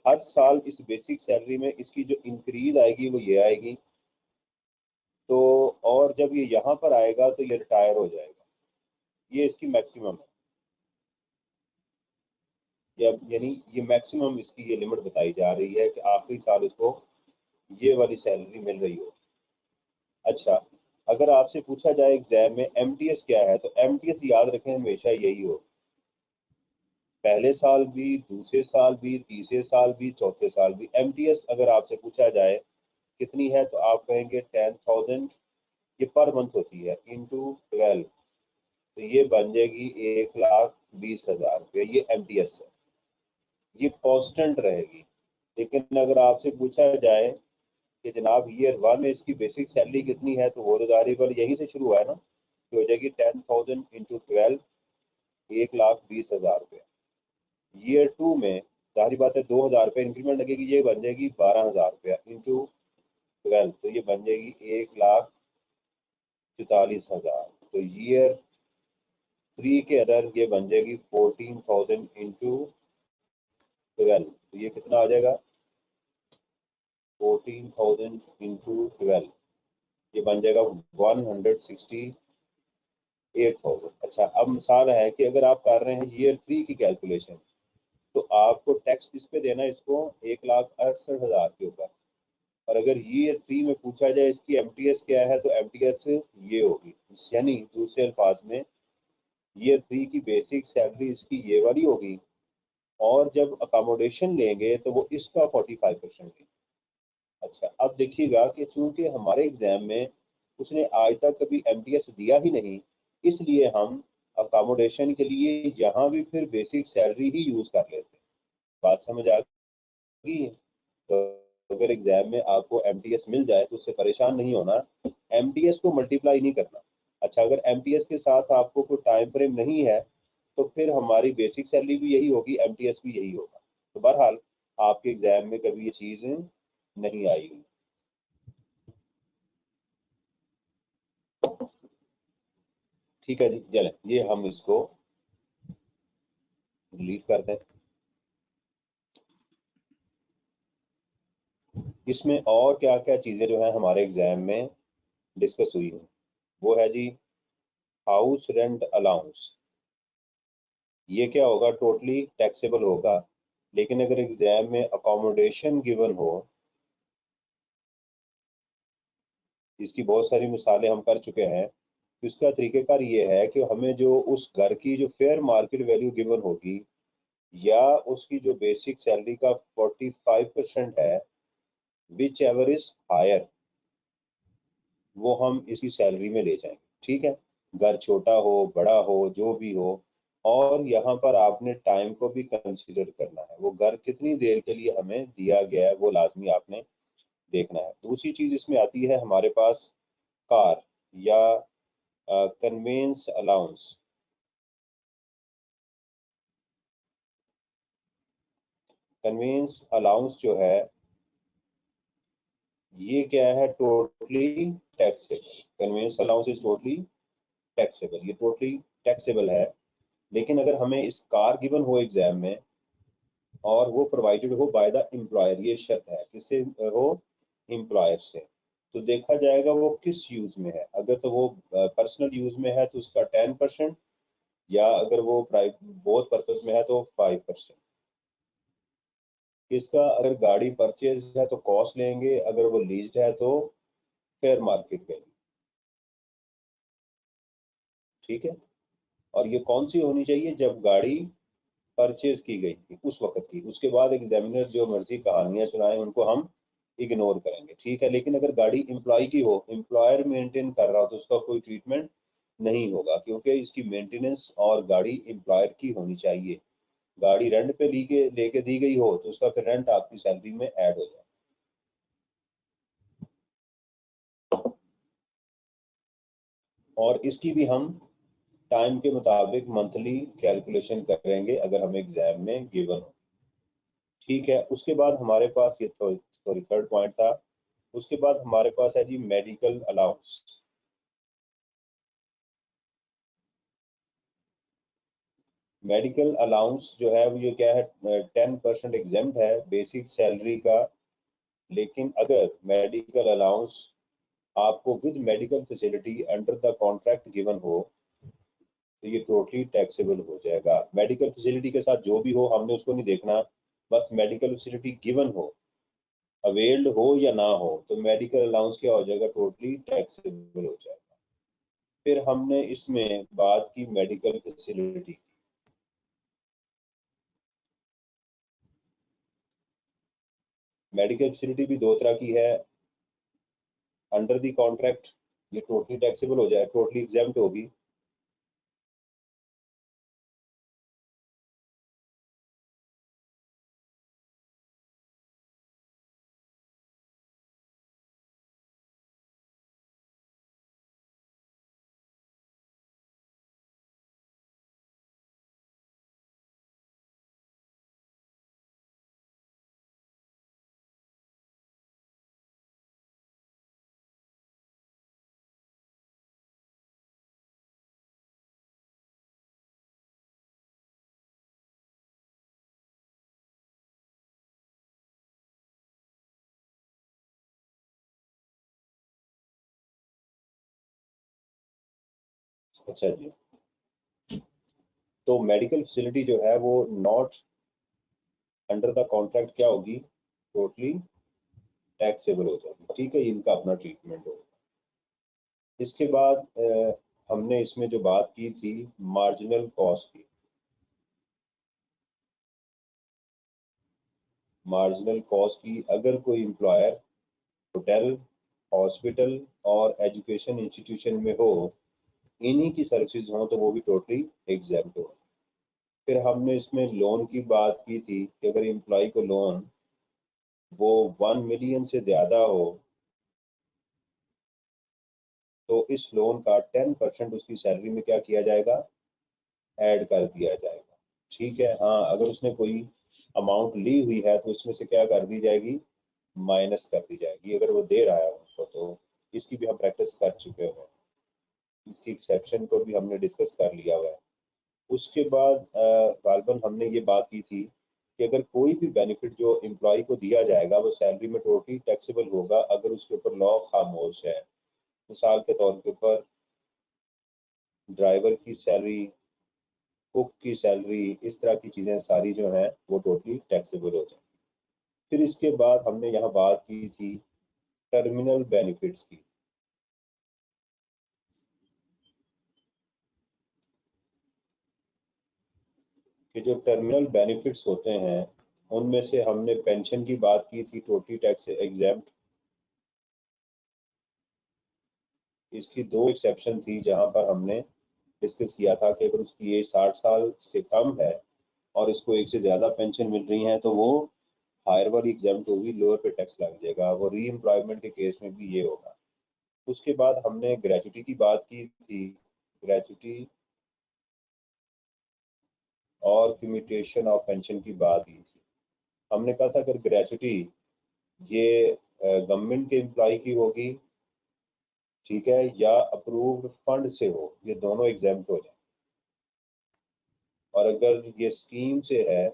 हर साल इस बेसिक सैलरी में इसकी जो इंक्रीज आएगी वो ये आएगी। तो और जब ये यहाँ पर आएगा तो ये रिटायर हो जाएगा, ये इसकी मैक्सिमम है। यानी ये मैक्सिमम इसकी ये लिमिट बताई जा रही है कि आखिरी साल इसको ये वाली सैलरी मिल रही हो। अच्छा, अगर आपसे पूछा जाए एग्जाम में एमटीएस क्या है, तो एमटीएस याद रखें हमेशा यही हो, पहले साल भी, दूसरे साल भी, तीसरे साल भी, चौथे साल भी। एमटीएस अगर आपसे पूछा जाए कितनी है, तो आप कहेंगे 10,000। ये पर मंथ होती है, इंटू 12, तो ये बन जाएगी 1,20,000 रुपये। ये एमटीएस है, ये कांस्टेंट रहेगी। लेकिन अगर आपसे पूछा जाए कि जनाब ईयर 1 में इसकी बेसिक सैलरी कितनी है, तो वो तो जाहिर पर यहीं से शुरू हुआ है ना, तो हो जाएगी 10,000 इंटू 12, 1,20,000 रुपये। ईयर 2 में जाहिर बात है 2,000 रुपये इंक्रीमेंट लगेगी, ये बन जाएगी 12,000 रुपया इंटू 12, तो ये बन जाएगी 1,44,000। तो ईयर 3 के अंदर ये बन जाएगी 14,000 इंटू 12, तो ये कितना आ जाएगा, 14,000 इंटू 12, ये बन जाएगा 168,000। अच्छा, अब मिसाल है कि अगर आप कर रहे हैं ईयर 3 की कैलकुलेशन, तो आपको टैक्स किस पे देना है, इसको 1,68,000 के ऊपर। और अगर ईयर 3 में पूछा जाए इसकी एमटीएस क्या है, तो एमटीएस ये होगी, यानी दूसरे अल्फाज में ईयर 3 की बेसिक सैलरी इसकी ये वाली होगी, और जब अकोमोडेशन लेंगे तो वो इसका 45% लेंगे। अच्छा, अब देखिएगा कि चूंकि हमारे एग्जाम में उसने आज तक कभी एमटीएस दिया ही नहीं, इसलिए हम अकोमोडेशन के लिए यहाँ भी फिर बेसिक सैलरी ही यूज कर लेते हैं। बात समझ आ गई? तो अगर एग्जाम में आपको एमटीएस मिल जाए तो उससे परेशान नहीं होना, एमटीएस को मल्टीप्लाई नहीं करना। अच्छा, अगर एमटीएस के साथ आपको कोई टाइम फ्रेम नहीं है, तो फिर हमारी बेसिक सैलरी भी यही होगी, एमटीएस भी यही होगा। तो बहरहाल आपके एग्जाम में कभी ये चीज़ नहीं आई हुई। ठीक है जी, चलें ये हम इसको डिलीट कर दें। इसमें और क्या क्या चीज़ें जो है हमारे एग्जाम में डिस्कस हुई हैं, वो है जी हाउस रेंट अलाउंस। ये क्या होगा, टोटली टैक्सेबल होगा। लेकिन अगर एग्जाम में अकोमोडेशन गिवन हो, इसकी बहुत सारी मिसालें हम कर चुके हैं, तो इसका तरीकेकार ये है कि हमें जो उस घर की जो फेयर मार्केट वैल्यू गिवन होगी, या उसकी जो बेसिक सैलरी का 45% है, विच एवर इज हायर, वो हम इसकी सैलरी में ले जाएंगे। ठीक है, घर छोटा हो बड़ा हो जो भी हो, और यहाँ पर आपने टाइम को भी कंसीडर करना है, वो घर कितनी देर के लिए हमें दिया गया है वो लाजमी आपने देखना है। दूसरी चीज इसमें आती है हमारे पास कार या कन्वेंस अलाउंस। कन्वेंस अलाउंस जो है ये क्या है, totally taxable. Convince allowance is totally taxable, ये टोटली टैक्सेबल है। लेकिन अगर हमें इस कार गिवन हो एग्जाम में, और वो प्रोवाइडेड हो बाय द एम्प्लॉयर, ये शर्त है, किससे हो, एम्प्लॉयर से, तो देखा जाएगा वो किस यूज में है। अगर तो वो पर्सनल यूज में है तो उसका 10%, या अगर वो प्राइवेट बोथ पर्पज में है तो 5%। इसका अगर गाड़ी परचेज है तो कॉस्ट लेंगे, अगर वो लीज्ड है तो फेयर मार्केट वैल्यू। ठीक है, और ये कौन सी होनी चाहिए, जब गाड़ी परचेज की गई थी उस वक्त की। उसके बाद एग्जामिनर जो मर्जी कहानियां सुनाए उनको हम इग्नोर करेंगे। ठीक है, लेकिन अगर गाड़ी एम्प्लॉय की हो, एम्प्लॉयर मेंटेन कर रहा हो, तो उसका कोई ट्रीटमेंट नहीं होगा, क्योंकि इसकी मेंटेनेंस और गाड़ी एम्प्लॉयर की होनी चाहिए। गाड़ी रेंट पे लेके लेके दी गई हो तो उसका फिर रेंट आपकी सैलरी में ऐड हो जाए। और इसकी भी हम टाइम के मुताबिक मंथली कैलकुलेशन करेंगे अगर हमें एग्जाम में गिवन हो। ठीक है, उसके बाद हमारे पास ये तो सॉरी थर्ड पॉइंट था। उसके बाद हमारे पास है जी मेडिकल अलाउंस। मेडिकल अलाउंस जो है वो ये क्या है, 10% एग्जेम्प्ट है बेसिक सैलरी का। लेकिन अगर मेडिकल अलाउंस आपको with medical facility under the contract given हो, तो ये टोटली टैक्सेबल हो जाएगा। मेडिकल फैसिलिटी के साथ जो भी हो हमने उसको नहीं देखना, बस मेडिकल फैसिलिटी गिवन हो, अवेल्ड हो या ना हो, तो मेडिकल अलाउंस क्या हो जाएगा, टोटली टैक्सेबल हो जाएगा। फिर हमने इसमें बात की मेडिकल फैसिलिटी। मेडिकल फैसिलिटी भी दो तरह की है। अंडर द कॉन्ट्रैक्ट ये टोटली टैक्सेबल हो जाए, टोटली एग्जेम्प्ट होगी। अच्छा जी, तो मेडिकल फैसिलिटी जो है वो नॉट अंडर द कॉन्ट्रैक्ट क्या होगी, टोटली टैक्सेबल हो जाएगी। ठीक है, इनका अपना ट्रीटमेंट होगा। इसके बाद हमने इसमें जो बात की थी मार्जिनल कॉस्ट की। मार्जिनल कॉस्ट की, अगर कोई एम्प्लॉयर होटल, हॉस्पिटल और एजुकेशन इंस्टीट्यूशन में हो, इन्हीं की सर्विसेज हो, तो वो भी टोटली एग्जेम्प्ट हो। फिर हमने इसमें लोन की बात की थी कि अगर एम्प्लॉय को लोन वो 1 मिलियन से ज्यादा हो, तो इस लोन का 10% उसकी सैलरी में क्या किया जाएगा, ऐड कर दिया जाएगा। ठीक है, हाँ, अगर उसने कोई अमाउंट ली हुई है तो इसमें से क्या कर दी जाएगी, माइनस कर दी जाएगी। अगर वो दे रहा है उसको, तो इसकी भी हम प्रैक्टिस कर चुके हैं, इसकी एक्सेप्शन को भी हमने डिस्कस कर लिया हुआ है। उसके बाद गालबन हमने ये बात की थी कि अगर कोई भी बेनिफिट जो एम्प्लॉय को दिया जाएगा वो सैलरी में टोटली टैक्सेबल होगा अगर उसके ऊपर लॉ खामोश है। मिसाल के तौर के ऊपर ड्राइवर की सैलरी, कुक की सैलरी, इस तरह की चीज़ें सारी जो हैं वो टोटली टैक्सेबल हो जाए। फिर इसके बाद हमने यहाँ बात की थी टर्मिनल बेनिफिट्स की। कि जो टर्मिनल बेनिफिट्स होते हैं उनमें से हमने पेंशन की बात की थी, टोटली टैक्स एग्जेम्प्ट। इसकी दो एक्सेप्शन थी जहां पर हमने डिस्कस किया था कि अगर उसकी एज 60 साल से कम है और इसको एक से ज्यादा पेंशन मिल रही है तो वो हायर वाली एग्जाम्प्ट होगी, लोअर पे टैक्स लग जाएगा। वो री एम्प्लॉयमेंट के केस में भी ये होगा। उसके बाद हमने ग्रेचुटी की बात की थी। ग्रेचुटी और कम्यूटेशन ऑफ पेंशन की बात की थी। हमने कहा था अगर ग्रेचुटी ये गवर्नमेंट के एम्प्लॉय की होगी, ठीक है, या अप्रूव्ड फंड से हो, ये दोनों एग्जाम्प्ट हो जाए। और अगर ये स्कीम से है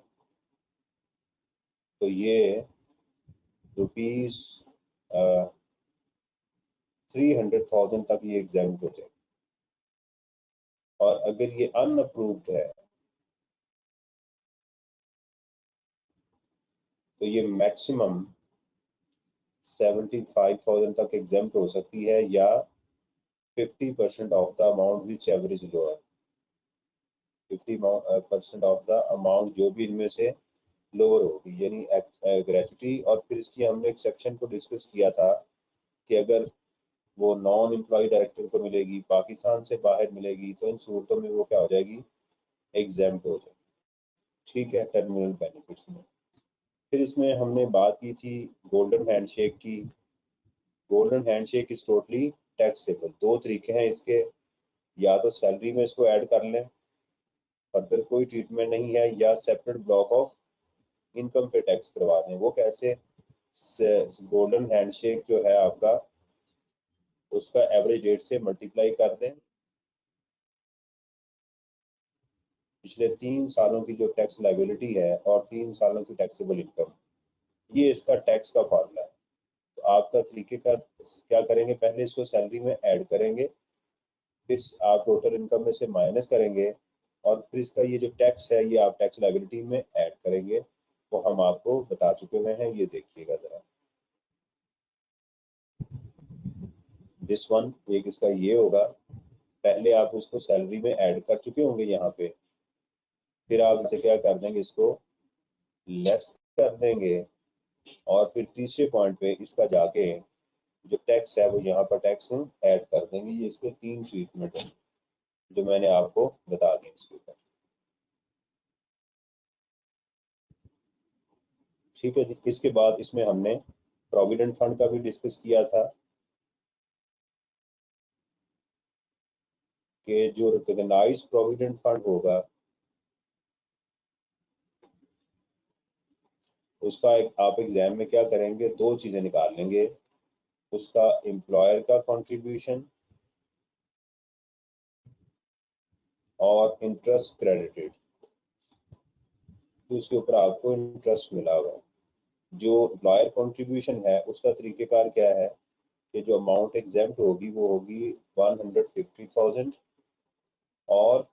तो ये रुपीज 300,000 तक ये एग्जाम्प्ट हो जाए। और अगर ये अनअप्रूव्ड है तो ये मैक्सिमम 75,000 तक एग्जाम्प्ट हो सकती है, या 50% of the amount which average lower. 50% of the amount जो भी इनमें से लोअर होगी, यानी ग्रेचुटी। और फिर इसकी हमने एक्सेप्शन को डिस्कस किया था कि अगर वो नॉन एम्प्लॉय डायरेक्टर को मिलेगी, पाकिस्तान से बाहर मिलेगी, तो इन सूरतों में वो क्या हो जाएगी, एग्जाम्प्ट हो जाएगी। ठीक है, टर्मिनल बेनिफिट्स में। फिर इसमें हमने बात की थी गोल्डन हैंडशेक की। Golden handshake is totally taxable. दो तरीके हैं इसके, या तो सैलरी में इसको ऐड कर लें, फर्दर कोई ट्रीटमेंट नहीं है, या सेपरेट ब्लॉक ऑफ इनकम पे टैक्स करवा दें। वो कैसे, गोल्डन हैंडशेक जो है आपका, उसका एवरेज रेट से मल्टीप्लाई कर दें पिछले 3 सालों की जो टैक्स लाइबिलिटी है और 3 सालों की टैक्सेबल इनकम, ये इसका टैक्स का फॉर्मूला है। तो आपका तरीके का क्या करेंगे, पहले इसको सैलरी में ऐड करेंगे, फिर आप टोटल इनकम में से माइनस करेंगे, और फिर इसका ये जो टैक्स है ये आप टैक्स लाइबिलिटी में ऐड करेंगे। वो हम आपको बता चुके हुए हैं, ये देखिएगा जरा। दिस वन, एक इसका ये होगा, पहले आप उसको सैलरी में ऐड कर चुके होंगे यहाँ पे, फिर आप इसे क्या कर देंगे, इसको लेस कर देंगे, और फिर तीसरे पॉइंट पे इसका जाके जो टैक्स है वो यहाँ पर टैक्स ऐड कर देंगे। ये इसके 3 ट्रीटमेंट है जो मैंने आपको बता दी इसके ऊपर। ठीक है जी। इसके बाद इसमें हमने प्रोविडेंट फंड का भी डिस्कस किया था कि जो रिकॉग्नाइज प्रोविडेंट फंड होगा उसका आप एग्जाम में क्या करेंगे, 2 चीजें निकाल लेंगे, उसका एम्प्लॉयर का कंट्रीब्यूशन और इंटरेस्ट क्रेडिटेड, तो इसके ऊपर आपको इंटरेस्ट मिला हुआ है। जो एम्प्लॉयर कंट्रीब्यूशन है उसका तरीकेकार क्या है कि जो अमाउंट एग्जाम्प्ट होगी वो होगी 150,000 और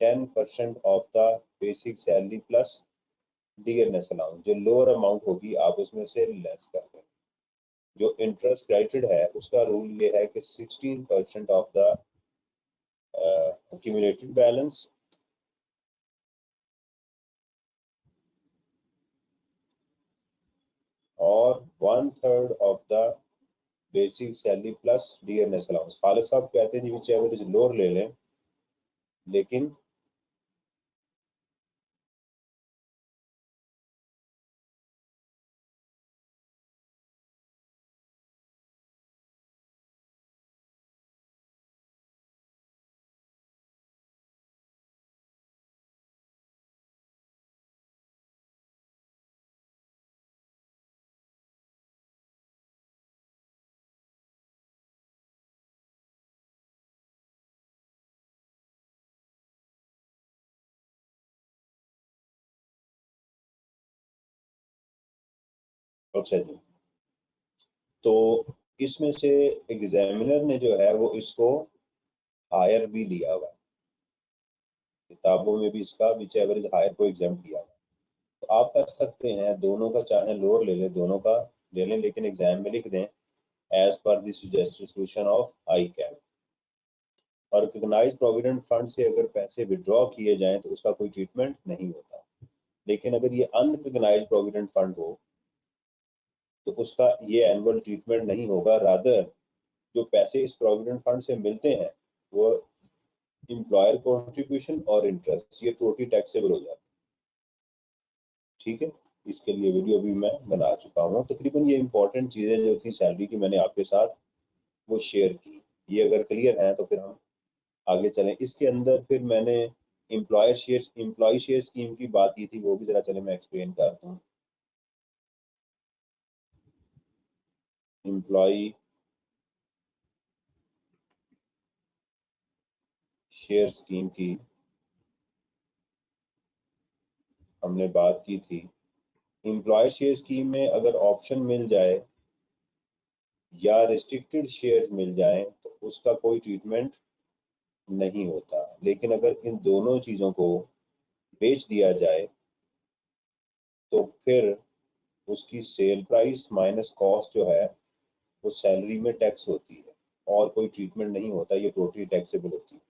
10% of the basic salary plus dearness allowance. जो लोअर अमाउंट होगी आप उसमें से लेस कर दें। जो इंटरेस्ट क्रेडिटेड है उसका रूल ये है कि 16% ऑफ द accumulated बैलेंस और 1/3 of the basic salary plus dearness allowance. Khalid साहब कहते हैं जी विच एवर इज लोअर ले लें, लेकिन अच्छा जी। तो इसमें से एग्जामिनर ने जो है वो इसको हायर भी लिया हुआ है, किताबों में भी इसका विच एवर इज हायर को एग्जाम किया हुआ है। तो आप कर सकते हैं दोनों का, चाहे लोअर ले लें, दोनों का ले लें, लेकिन एग्जाम में लिख दें as per the suggested solution of ICAP. और रिकॉग्नाइज प्रोविडेंट फंड से अगर पैसे विड्रॉ किए जाएं तो उसका कोई ट्रीटमेंट नहीं होता, लेकिन अगर ये अनरिकॉग्नाइज प्रोविडेंट फंड हो तो उसका ये एनुअल ट्रीटमेंट नहीं होगा। रादर जो पैसे इस प्रोविडेंट फंड से मिलते हैं वो एम्प्लॉयर कंट्रीब्यूशन और इंटरेस्ट, ये टोटली टैक्सेबल हो जाता है। ठीक है, इसके लिए वीडियो भी मैं बना चुका हूँ। तकरीबन ये इंपॉर्टेंट चीज़ें जो थी सैलरी की मैंने आपके साथ वो शेयर की। ये अगर क्लियर है तो फिर हम आगे चलें। इसके अंदर फिर मैंने एम्प्लॉय शेयर स्कीम की बात की थी, वो भी जरा चले मैं एक्सप्लेन करता हूँ। एम्प्लॉय शेयर स्कीम की हमने बात की थी। एम्प्लॉय शेयर स्कीम में अगर ऑप्शन मिल जाए या रिस्ट्रिक्टेड शेयर्स मिल जाए तो उसका कोई ट्रीटमेंट नहीं होता, लेकिन अगर इन दोनों चीज़ों को बेच दिया जाए तो फिर उसकी सेल प्राइस माइनस कॉस्ट जो है वो सैलरी में टैक्स होती है और कोई ट्रीटमेंट नहीं होता, ये टोटली टैक्सेबल होती है।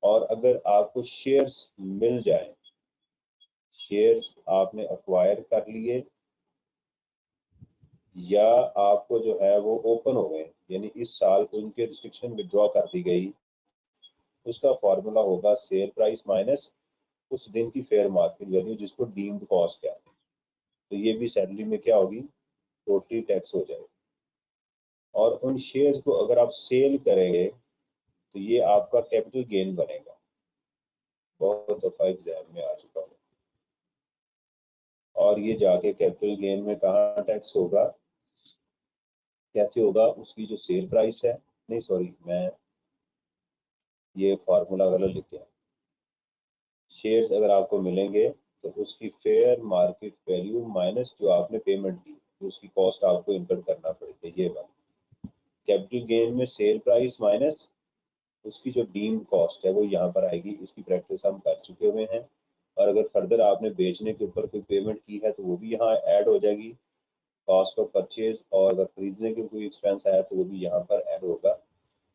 और अगर आपको शेयर्स मिल जाए, शेयर्स आपने अक्वायर कर लिए या आपको जो है वो ओपन हो गए, यानी इस साल उनके रिस्ट्रिक्शन विड्रॉ कर दी गई, उसका फॉर्मूला होगा सेल प्राइस माइनस उस दिन की फेयर मार्केट वैल्यू जिसको डीम्ड कॉस्ट कहते हैं। तो ये भी सैलरी में क्या होगी, टोटली टैक्स हो जाएगी। और उन शेयर्स को अगर आप सेल करेंगे तो ये आपका कैपिटल गेन बनेगा, बहुत दफा एग्जाम में आ चुका हूँ। और ये जाके कैपिटल गेन में कहाँ टैक्स होगा, कैसे होगा, उसकी जो सेल प्राइस है, नहीं सॉरी मैं ये फार्मूला गलत लिख गया। शेयर्स अगर आपको मिलेंगे तो उसकी फेयर मार्केट वैल्यू माइनस जो आपने पेमेंट दी, तो उसकी कॉस्ट आपको इनकम करना पड़ेगी, ये बात। कैपिटल गेन में सेल प्राइस माइनस उसकी जो डीम्ड कॉस्ट है वो यहाँ पर आएगी। इसकी प्रैक्टिस हम कर चुके हुए हैं, और अगर फर्दर आपने बेचने के ऊपर कोई पेमेंट की है तो वो भी यहाँ ऐड हो जाएगी। कॉस्ट ऑफ परचेज, और अगर खरीदने के कोई एक्सपेंस आया तो वो भी यहाँ पर ऐड होगा,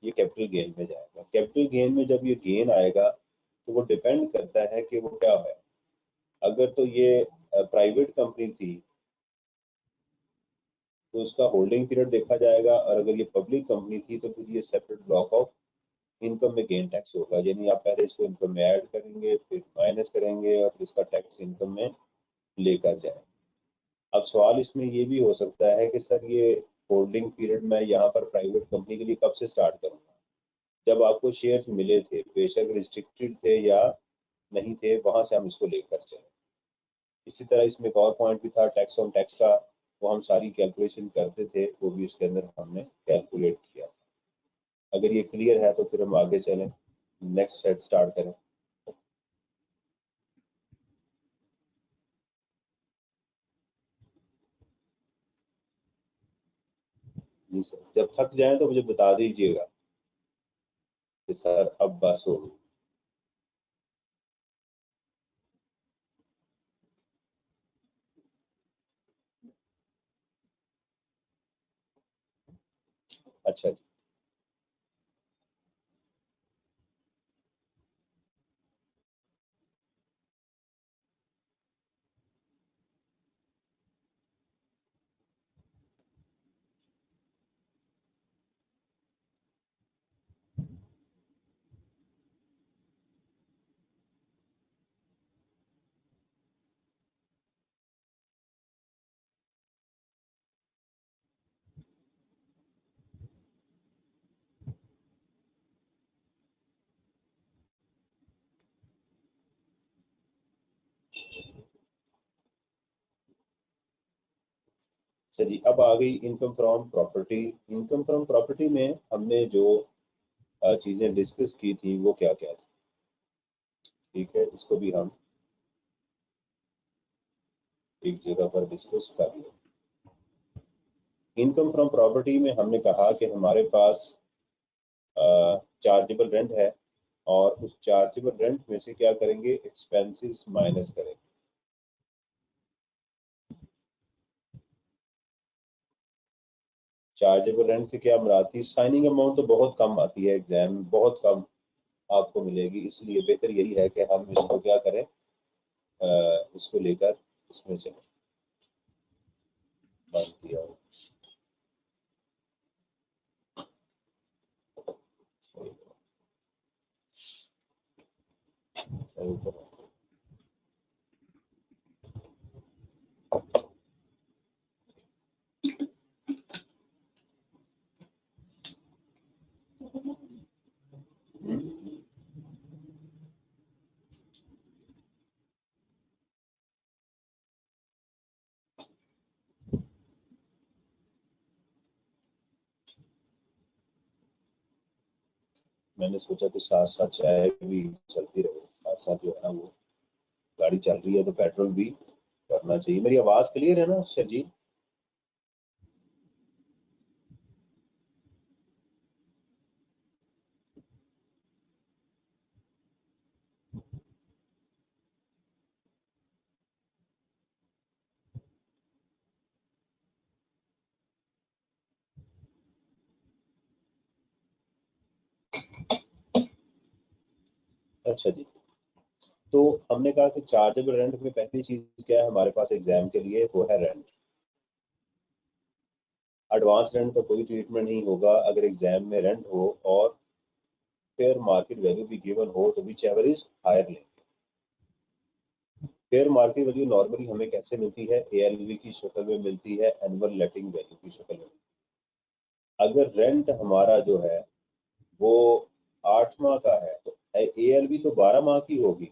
ये कैपिटल गेन में जाएगा। कैपिटल गेन में जब ये गेन आएगा तो वो डिपेंड करता है कि वो क्या है। अगर तो ये प्राइवेट कंपनी थी तो उसका होल्डिंग पीरियड देखा जाएगा, और अगर ये पब्लिक कंपनी थी तो फिर ये सेपरेट ब्लॉक ऑफ इनकम में गेन टैक्स होगा, यानी आप पहले इसको इनकम में ऐड करेंगे, फिर माइनस करेंगे और इसका टैक्स इनकम में लेकर जाएंगे। अब सवाल इसमें ये भी हो सकता है कि सर ये होल्डिंग पीरियड मैं यहाँ पर प्राइवेट कंपनी के लिए कब से स्टार्ट करूँगा? जब आपको शेयर्स मिले थे, बेशक रिस्ट्रिक्टेड थे या नहीं थे, वहां से हम इसको लेकर चले। इसी तरह इसमें एक और पॉइंट भी था टैक्स ऑन टैक्स का, वो हम सारी कैलकुलेशन करते थे, वो भी इसके अंदर हमने कैलकुलेट किया। अगर ये क्लियर है तो फिर हम आगे चलें, नेक्स्ट सेट स्टार्ट करें। जी सर, जब थक जाए तो मुझे बता दीजिएगा कि सर अब बस हो गई। अच्छा जी। सर जी, अब आ गई income from property. Income from property में हमने जो चीजें डिस्कस की थी वो क्या क्या थी? ठीक है, इसको भी हम एक जगह पर डिस्कस कर लें। इनकम फ्रॉम प्रॉपर्टी में हमने कहा कि हमारे पास चार्जेबल रेंट है, और उस चार्जेबल रेंट में से क्या करेंगे, एक्सपेंसेस माइनस करेंगे। चार्जेबल रेंट से क्या मुराद थी? साइनिंग अमाउंट तो बहुत कम आती है एग्जाम में, बहुत कम आपको मिलेगी, इसलिए बेहतर यही है कि हम इसको क्या करें, इसको लेकर इसमें चलें। बंद किया हो। सही करो। मैंने सोचा कि साथ साथ चाय भी चलती रहे, साथ साथ जो है ना वो गाड़ी चल रही है तो पेट्रोल भी करना चाहिए। मेरी आवाज क्लियर है ना सर जी? अच्छा जी। तो हमने कहा कि चार्जेबल रेंट में पहली चीज क्या है हमारे पास एग्जाम के लिए, वो है रेंट। एडवांस रेंट का कोई ट्रीटमेंट नहीं होगा अगर एग्जाम में रेंट हो और फेयर मार्केट वैल्यू भी गिवन हो, तो विच एवर इज हायर लेंगे। फेयर मार्केट वैल्यू नॉर्मली हमें कैसे मिलती है? एएलवी की शक्ल में मिलती है, एनुअल लेटिंग वैल्यू की शक्ल में। अगर रेंट हमारा जो है वो 8 माह का है तो एएलवी तो 12 माह की होगी,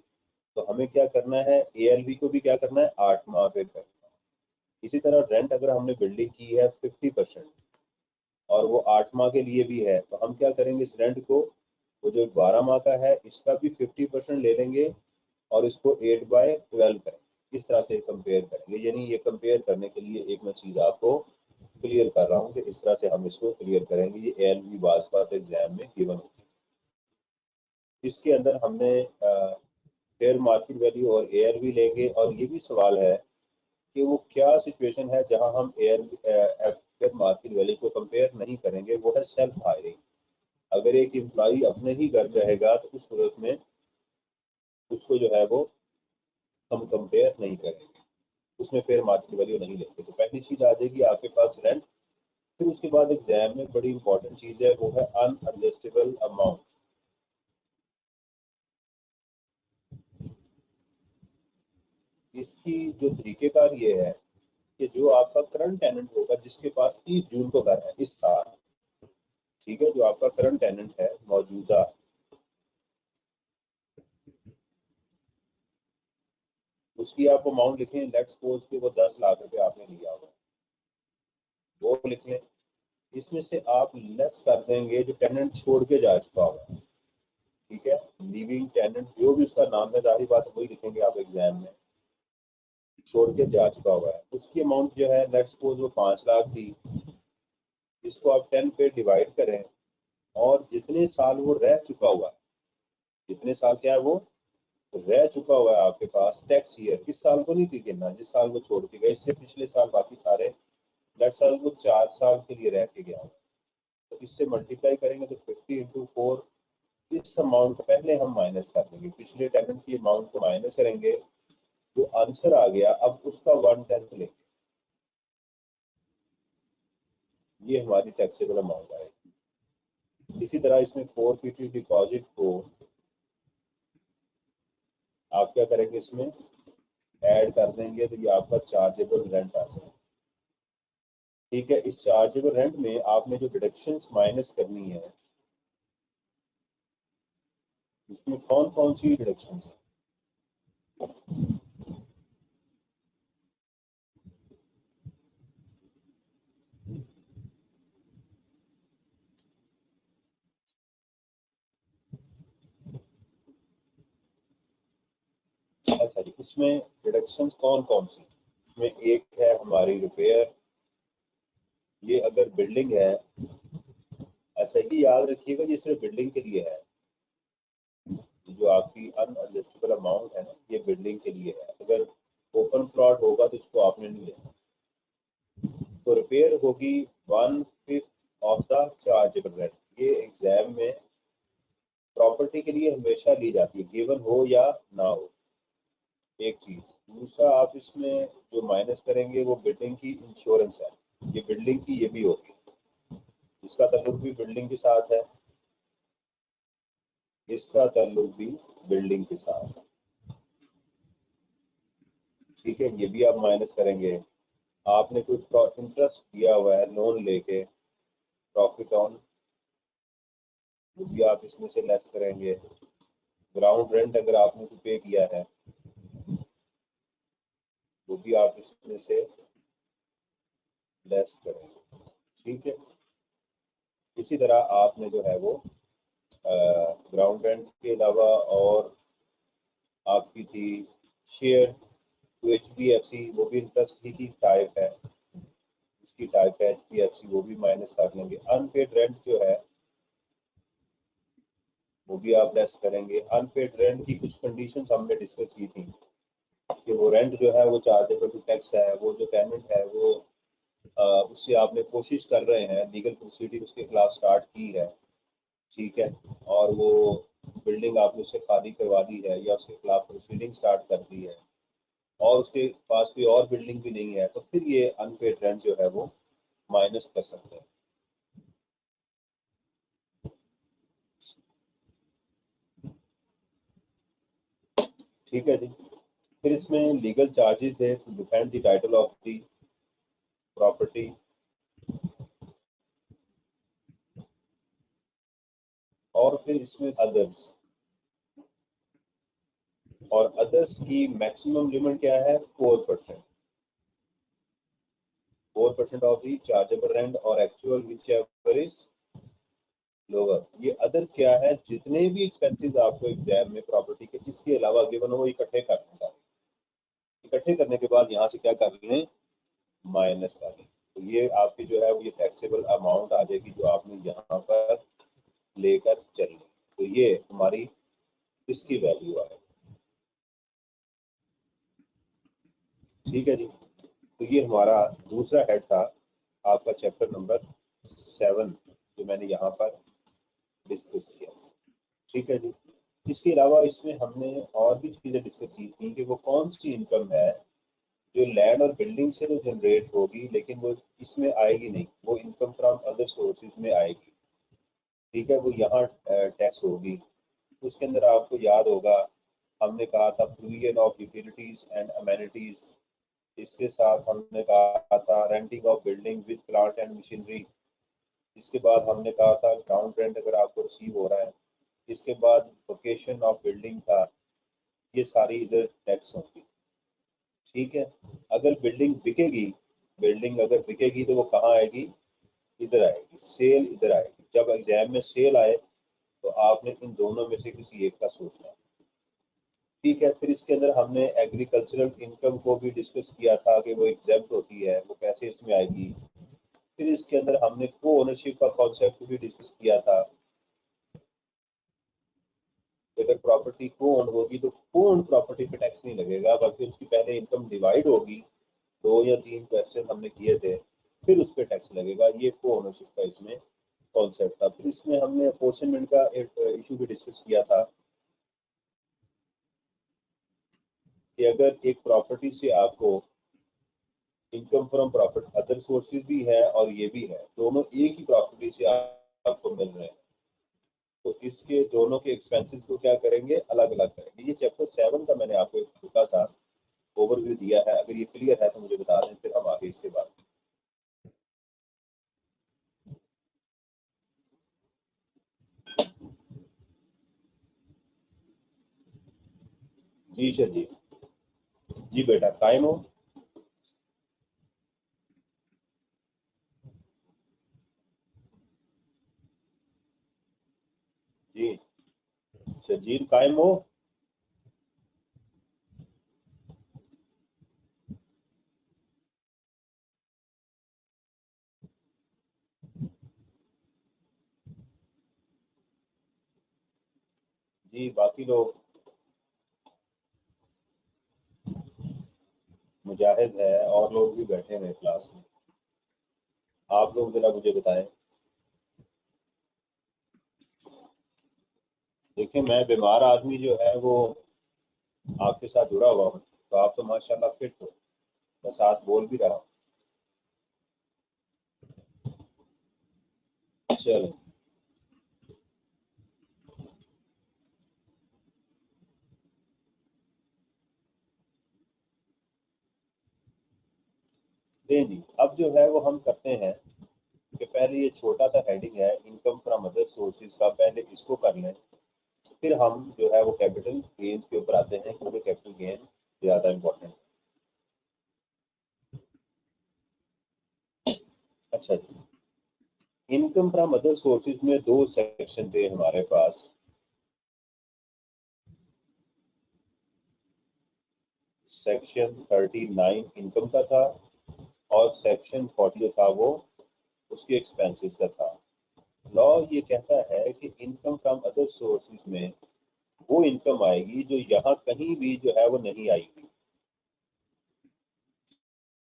तो हमें क्या करना है, एएलवी को भी क्या करना है, 8 माह पे करना है। इसी तरह रेंट अगर हमने बिल्डिंग की है 50% और वो 8 माह के लिए भी है, तो हम क्या करेंगे, इस रेंट को, वो जो 12 माह का है इसका भी 50% ले लेंगे और इसको 8/12 करेंगे। इस तरह से कंपेयर करेंगे, यानी ये कंपेयर करने के लिए एक मैं चीज़ आपको क्लियर कर रहा हूँ कि इस तरह से हम इसको क्लियर करेंगे। ये एएलवी बाज बात एग्जाम में गिवन होती है। इसके अंदर हमने फेयर मार्केट वैल्यू और एएलवी लेंगे, और ये भी सवाल है कि वो क्या सिचुएशन है जहां हम फेयर मार्केट वैल्यू को कंपेयर नहीं करेंगे, वो है सेल्फ हायरिंग। अगर एक एम्प्लॉई अपने ही घर रहेगा तो उस सूरत में उसको जो है वो हम कंपेयर नहीं करेंगे, उसमें फेयर मार्केट वैल्यू नहीं लेंगे। तो पहली चीज आ जाएगी आपके पास रेंट। फिर उसके बाद एग्जाम में बड़ी इंपॉर्टेंट चीज है वो है अनएडजस्टेबल अमाउंट। इसकी जो तरीकेकार ये है कि जो आपका करंट टेनेंट होगा जिसके पास 30 जून को घर है इस साल, ठीक है, जो आपका करंट टेनेंट है मौजूदा, उसकी आप अमाउंट लिखें। लेट्स सपोज कि वो 10 लाख रुपए आपने लिया होगा, वो लिख लें। इसमें से आप लेस कर देंगे जो टेनेंट छोड़ के जा चुका होगा, ठीक है, लिविंग टेनेंट जो भी उसका नाम है, जाहिर बात वही लिखेंगे आप एग्जाम में, छोड़ के जा चुका हुआ है। उसकी अमाउंट जो है लेट्स सपोज वो 5 लाख थी, इसको आप 10 पे डिवाइड करें और जितने साल वो रह चुका हुआ है, जितने साल क्या है वो रह चुका हुआ है आपके पास टैक्स ईयर, किस साल को नहीं गिनना, जिस साल वो छोड़ के गए, इससे पिछले साल बाकी सारे, लेट्स साल वो 4 साल के लिए रह के गया, तो इससे मल्टीप्लाई करेंगे तो 50 × 4, इस अमाउंट को पहले हम माइनस कर देंगे, पिछले टेनेंट की अमाउंट को माइनस करेंगे, जो आंसर आ गया अब उसका 1/10 लेंगे, ये हमारी टैक्सेबल अमाउंट आएगी। इसी तरह इसमें फोरफिटरी डिपॉजिट को आप क्या करेंगे, इसमें ऐड कर देंगे तो ये आपका चार्जेबल रेंट आ जाएगा। ठीक है, इस चार्जेबल रेंट में आपने जो डिडक्शंस माइनस करनी है, इसमें कौन कौन सी डिडक्शंस है। अच्छा जी, इसमें डिडक्शंस कौन कौन सी, इसमें एक है हमारी रिपेयर, ये अगर बिल्डिंग है, अच्छा ये याद रखिएगा ये सिर्फ बिल्डिंग के लिए है, जो आपकी अनएडजस्टेबल अमाउंट है ना ये बिल्डिंग के लिए है, अगर ओपन प्लॉट होगा तो इसको आपने नहीं लेना। तो रिपेयर होगी 1/5 ऑफ द चार्जेबल रेंट, ये एग्जाम में प्रॉपर्टी के लिए हमेशा ली जाती है, गिवन हो या ना हो, एक चीज। दूसरा आप इसमें जो माइनस करेंगे वो बिल्डिंग की इंश्योरेंस है, ये बिल्डिंग की ये भी होगी, इसका ताल्लुक भी बिल्डिंग के साथ है, इसका ताल्लुक भी बिल्डिंग के साथ है, ठीक है, ये भी आप माइनस करेंगे। आपने कोई इंटरेस्ट दिया हुआ है लोन लेके, प्रॉफिट ऑन, वो भी आप इसमें से लेस करेंगे। ग्राउंड रेंट अगर आपने कोई पे किया है वो भी आप इसमें से लेस करेंगे, ठीक है। इसी तरह आपने जो है वो ग्राउंड रेंट के अलावा और आपकी थी शेयर टू HDFC, वो भी इंटरेस्ट ही की टाइप है, इसकी टाइप है HDFC, वो भी माइनस कर लेंगे। अनपेड रेंट जो है वो भी आप लेस करेंगे। अनपेड रेंट की कुछ कंडीशंस हमने डिस्कस की थी कि वो रेंट जो है वो चार्जेबल टू टैक्स है, वो जो पेमेंट है वो उससे आपने कोशिश कर रहे हैं, लीगल प्रोसीडिंग उसके खिलाफ स्टार्ट की है, ठीक है, और वो बिल्डिंग आपने उससे खाली करवा दी है या उसके खिलाफ प्रोसीडिंग स्टार्ट कर दी है और उसके पास कोई और बिल्डिंग भी नहीं है, तो फिर ये अनपेड रेंट जो है वो माइनस कर सकते हैं, ठीक है जी। फिर इसमें लीगल चार्जेस है to defend the title of the property, और फिर इसमें अदर्स, और अदर्स की मैक्सिमम लिमिट क्या है 4%, 4% ऑफ द चार्जेबल रेंट और actual which ever is lower. ये अदर्स क्या है, जितने भी एक्सपेंसेस आपको एग्जाम में प्रॉपर्टी के इसके अलावा गिवन हो, इकट्ठे करने सारे, इकट्ठे करने के बाद यहाँ से क्या कर लें, माइनस कर लें, तो ये आपकी जो है वो ये टैक्सेबल अमाउंट आ जाएगी जो आपने यहाँ पर लेकर चलनी, तो ये हमारी इसकी वैल्यू आएगी, ठीक है जी। तो ये हमारा दूसरा हेड था आपका चैप्टर नंबर 7 जो मैंने यहाँ पर डिस्कस किया। ठीक है जी। इसके अलावा इसमें हमने और भी चीज़ें डिस्कस की थी कि वो कौन सी इनकम है जो लैंड और बिल्डिंग से तो जनरेट होगी लेकिन वो इसमें आएगी नहीं, वो इनकम फ्रॉम अदर सोर्सेज में आएगी। ठीक है, वो यहाँ टैक्स होगी। उसके अंदर आपको याद होगा हमने कहा था provision of utilities and amenities, इसके साथ हमने कहा था renting of building with plant and machinery, इसके बाद हमने कहा था ग्राउंड रेंट अगर आपको रिसीव हो रहा है, इसके बाद लोकेशन ऑफ बिल्डिंग था, ये सारी इधर टैक्स होंगी। ठीक है, अगर बिल्डिंग बिकेगी, बिल्डिंग अगर बिकेगी तो वो कहाँ आएगी, इधर आएगी, सेल इधर आएगी। जब एग्जाम में सेल आए तो आपने इन दोनों में से किसी एक का सोचना है। ठीक है, फिर इसके अंदर हमने एग्रीकल्चरल इनकम को भी डिस्कस किया था कि वो एग्जेम्प्ट होती है, वो कैसे इसमें आएगी। फिर इसके अंदर हमने को ओनरशिप का कॉन्सेप्ट भी डिस्कस किया था। अगर प्रॉपर्टी को ओन होगी तो को ओन प्रॉपर्टी पे टैक्स नहीं लगेगा, बल्कि उसकी पहले इनकम डिवाइड होगी। 2 या 3 क्वेश्चन हमने किए थे, फिर उस पर टैक्स लगेगा। ये को ओनरशिप का इसमें कॉन्सेप्ट था। फिर इसमें हमने अपोर्शनमेंट का एक इशू भी डिस्कस किया था कि अगर एक प्रॉपर्टी से आपको income from property other sources भी है और ये भी है, दोनों एक ही प्रॉपर्टी से आपको मिल रहे हैं, तो इसके दोनों के एक्सपेंसेस को क्या करेंगे, अलग अलग करेंगे। ये चैप्टर 7 का मैंने आपको एक छोटा सा ओवरव्यू दिया है। अगर ये क्लियर है तो मुझे बता दें, फिर हम आगे इसके बाद। जी सर जी। जी बेटा कायम हो। जी शजीर कायम हो। जी बाकी लोग, मुजाहिद है और लोग भी बैठे हैं क्लास में। आप लोग जरा मुझे बताएं। देखिए मैं बीमार आदमी जो है वो आपके साथ जुड़ा हुआ हूँ, तो आप तो माशाल्लाह फिट हो, मैं साथ बोल भी रहा हूँ। चलो नहीं जी, अब जो है वो हम करते हैं कि पहले ये छोटा सा हेडिंग है इनकम फ्रॉम अदर सोर्सेज का, पहले इसको कर लें। फिर हम जो है वो कैपिटल गेन के ऊपर आते हैं, क्योंकि कैपिटल गेन ज़्यादा इम्पोर्टेंट है। अच्छा जी, इनकम फ्रॉम अदर सोर्सेज में दो सेक्शन थे हमारे पास। सेक्शन 39 इनकम का था और सेक्शन 40 जो था वो उसके एक्सपेंसेस का था। लॉ ये कहता है कि इनकम फ्रॉम अदर सोर्सेज में वो इनकम आएगी जो यहाँ कहीं भी जो है वो नहीं आएगी।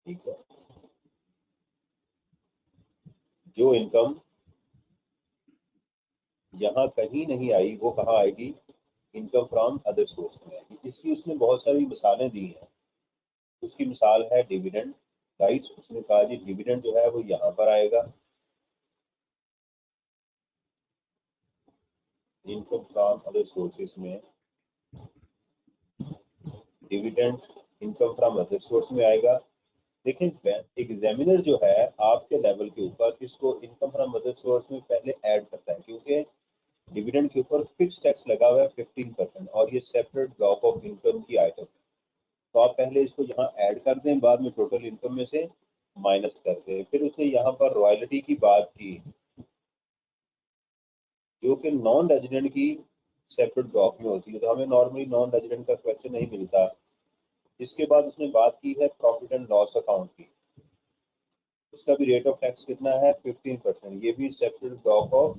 ठीक है, जो इनकम यहाँ कहीं नहीं आई वो कहाँ आएगी, इनकम फ्रॉम अदर सोर्स में आएगी। इसकी उसने बहुत सारी मिसालें दी हैं। उसकी मिसाल है डिविडेंड। राइट, उसने कहा जी डिविडेंड जो है वो यहाँ पर आएगा, इनकम फ्रॉम अदर सोर्सेज में dividend income from other source में आएगा। लेकिन एग्जामिनर जो है आपके लेवल के ऊपर इसको इनकम फ्रॉम अदर सोर्स में पहले ऐड करता है, क्योंकि डिविडेंड के ऊपर फिक्स टैक्स लगा हुआ है 15% और ये सेपरेट ब्लॉक ऑफ इनकम की आइटम है। तो आप पहले इसको यहाँ ऐड कर दें, बाद में टोटल इनकम में से माइनस कर दें। फिर उसने यहाँ पर रॉयल्टी की बात की, जो कि नॉन रेजिडेंट की सेपरेट ब्लॉक में होती है, तो हमें नॉर्मली नॉन रेजिडेंट का क्वेश्चन नहीं मिलता। इसके बाद उसने बात की है प्रॉफिट एंड लॉस अकाउंट की। उसका भी रेट ऑफ टैक्स कितना है, 15%। ये भी सेपरेट ब्लॉक ऑफ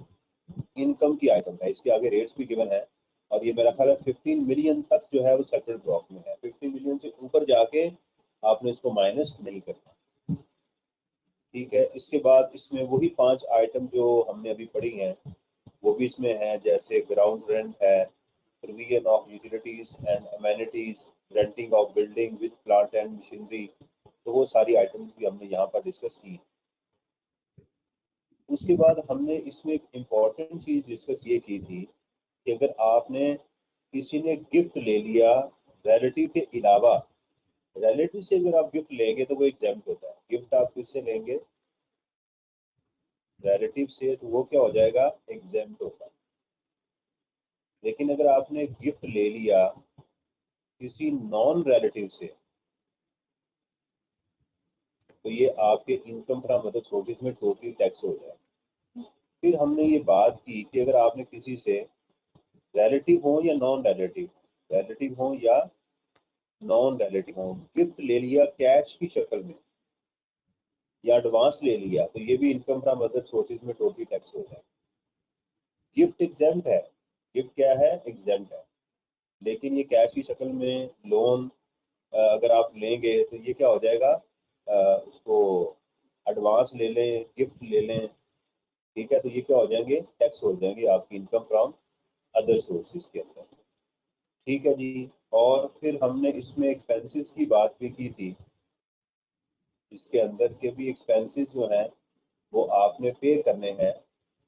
इनकम की आइटम है, इसके आगे रेट्स भी गिवन है। और ये मेरा ख्याल है 15 मिलियन तक जो है वो सेपरेट ब्लॉक में है। 15 मिलियन से ऊपर जाके आपने इसको माइनस नहीं करना। ठीक है। इसके बाद इसमें वही 5 आइटम जो हमने अभी पढ़ी हैं वो भी इसमें है, जैसे ग्राउंड रेंट है, provision of utilities and amenities, renting of building with plant and machinery. तो वो सारी आइटम्स भी हमने यहाँ पर डिस्कस की। उसके बाद हमने इसमें एक इम्पॉर्टेंट चीज़ डिस्कस ये की थी कि अगर आपने किसी ने गिफ्ट ले लिया रिलेटिव के अलावा, रिलेटिव से अगर आप गिफ्ट लेंगे तो वो एग्जेम्प्ट होता है। गिफ्ट आप किससे लेंगे? रिलेटिव से, तो वो क्या हो जाएगा? एग्जेम्प्ट होता है। लेकिन अगर आपने गिफ्ट ले लिया किसी नॉन रिलेटिव से, तो ये आपके इनकम फ्रॉम अदर सोर्सेज में टोटली टैक्स हो जाए। फिर हमने ये बात की कि अगर आपने किसी से, रिलेटिव हो या नॉन रिलेटिव, रिलेटिव हो या नॉन रिलेटिव हो, गिफ्ट ले लिया कैश की शक्ल में या एडवांस ले लिया, तो ये भी इनकम फ्रॉम अदर सोर्सेज में टोटली टैक्स हो जाए। गिफ्ट एग्जेम्प्ट है। गिफ्ट क्या है? एग्जेम्प्ट है। लेकिन ये कैश की शक्ल में लोन अगर आप लेंगे तो ये क्या हो जाएगा? उसको एडवांस ले लें, गिफ्ट ले लें, ठीक है, तो ये क्या हो जाएंगे? टैक्स हो जाएंगे आपकी इनकम फ्रॉम अदर सोर्सेज के अंदर। ठीक है जी। और फिर हमने इसमें एक्सपेंसेस की बात भी की थी। इसके अंदर के भी एक्सपेंसेस जो हैं वो आपने पे करने हैं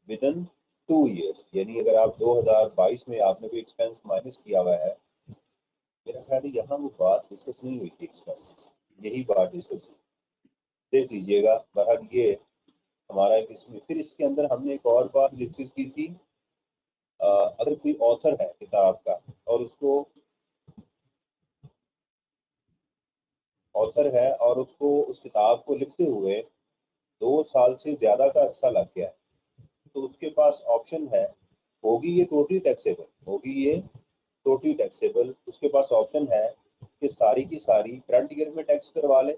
विद इन 2 ईयर्स। यानी अगर आप 2022 में आपने कोई एक्सपेंस माइनस किया हुआ है, मेरा ख्याल है यहाँ वो बात डिस्कस नहीं हुई थी एक्सपेंसेस, यही बात डिस्कस हुई, देख लीजिएगा। बहरहाल ये हमारा एक इसमें, फिर इसके अंदर हमने एक और बात डिस्कस की थी। अगर कोई ऑथर है किताब का और उसको, ऑथर है और उसको उस किताब को लिखते हुए 2 साल से ज़्यादा का अर्सा लग गया है, तो उसके पास ऑप्शन है, होगी ये टोटली टैक्सेबल, होगी ये टोटली टैक्सेबल। उसके पास ऑप्शन है कि सारी की सारी करंट ईयर में टैक्स करवा ले,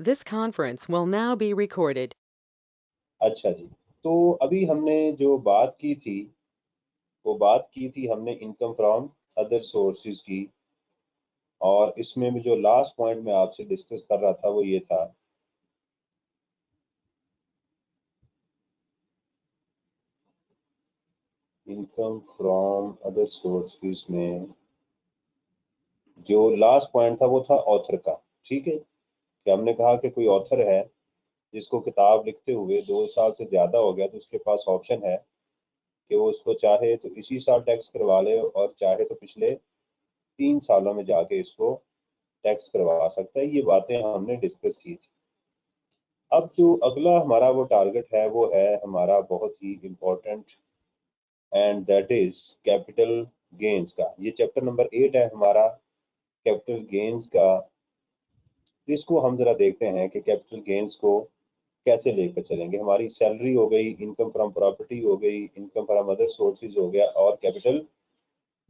This conference will now be recorded. अच्छा जी, तो अभी हमने जो बात की थी वो बात की थी हमने इनकम फ्रॉम अदर सोर्सेज की, और इसमें भी जो लास्ट पॉइंट मैं आपसे डिस्कस कर रहा था वो ये था इनकम फ्रॉम अदर सोर्सेज में जो लास्ट पॉइंट था वो था ऑथर का। ठीक है, कि हमने कहा कि कोई ऑथर है जिसको किताब लिखते हुए 2 साल से ज़्यादा हो गया, तो उसके पास ऑप्शन है कि वो उसको चाहे तो इसी साल टैक्स करवा ले और चाहे तो पिछले 3 सालों में जाके इसको टैक्स करवा सकता है। ये बातें हमने डिस्कस की थी। अब जो अगला हमारा वो टारगेट है वो है हमारा बहुत ही important, and that is capital gains का। ये चैप्टर नंबर 8 है हमारा, कैपिटल गेन्स का। इसको हम जरा देखते हैं कि कैपिटल गेन्स को कैसे लेकर चलेंगे। हमारी सैलरी हो गई, इनकम फ्रॉम प्रॉपर्टी हो गई, इनकम फ्रॉम अदर सोर्सेज हो गया, और कैपिटल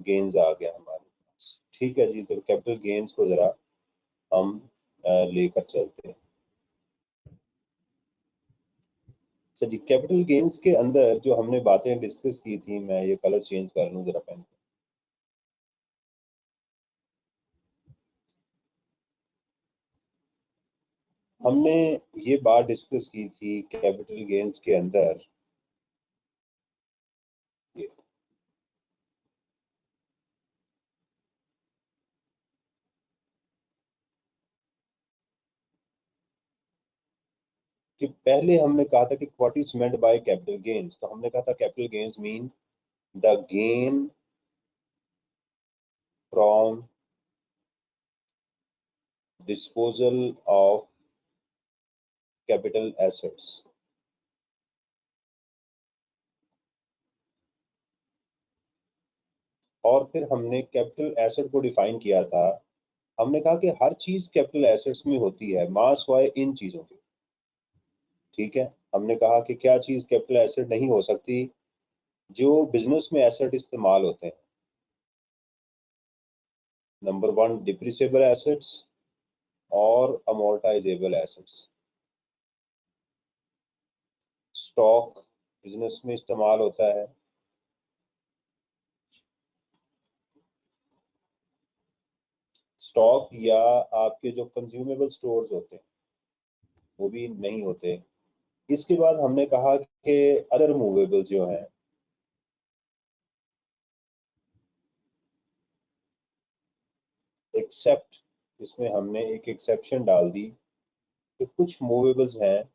गेन्स आ गया हमारे पास। ठीक है जी, तो कैपिटल गेन्स को जरा हम लेकर चलते हैं। अच्छा जी, कैपिटल गेन्स के अंदर जो हमने बातें डिस्कस की थी, मैं ये कलर चेंज कर लूँ जरा पेन। हमने ये बात डिस्कस की थी कैपिटल गेन्स के अंदर ये, कि पहले हमने कहा था कि what is meant by capital gains. तो हमने कहा था capital gains mean the gain from disposal of capital assets. और फिर हमने कैपिटल एसेट को डिफाइन किया था। हमने कहा कि हर चीज कैपिटल एसेट्स में होती है मास वाय इन चीजों की। ठीक है, हमने कहा कि क्या चीज कैपिटल एसेट नहीं हो सकती, जो बिजनेस में एसेट इस्तेमाल होते हैं। नंबर वन डिप्रिसिएबल एसेट्स और अमोर्टाइजेबल एसेट्स। स्टॉक बिजनेस में इस्तेमाल होता है, स्टॉक या आपके जो कंज्यूमेबल स्टोर्स होते हैं वो भी नहीं होते। इसके बाद हमने कहा कि अदर मूवेबल जो है, एक्सेप्ट, इसमें हमने एक एक्सेप्शन डाल दी कि कुछ मूवेबल्स हैं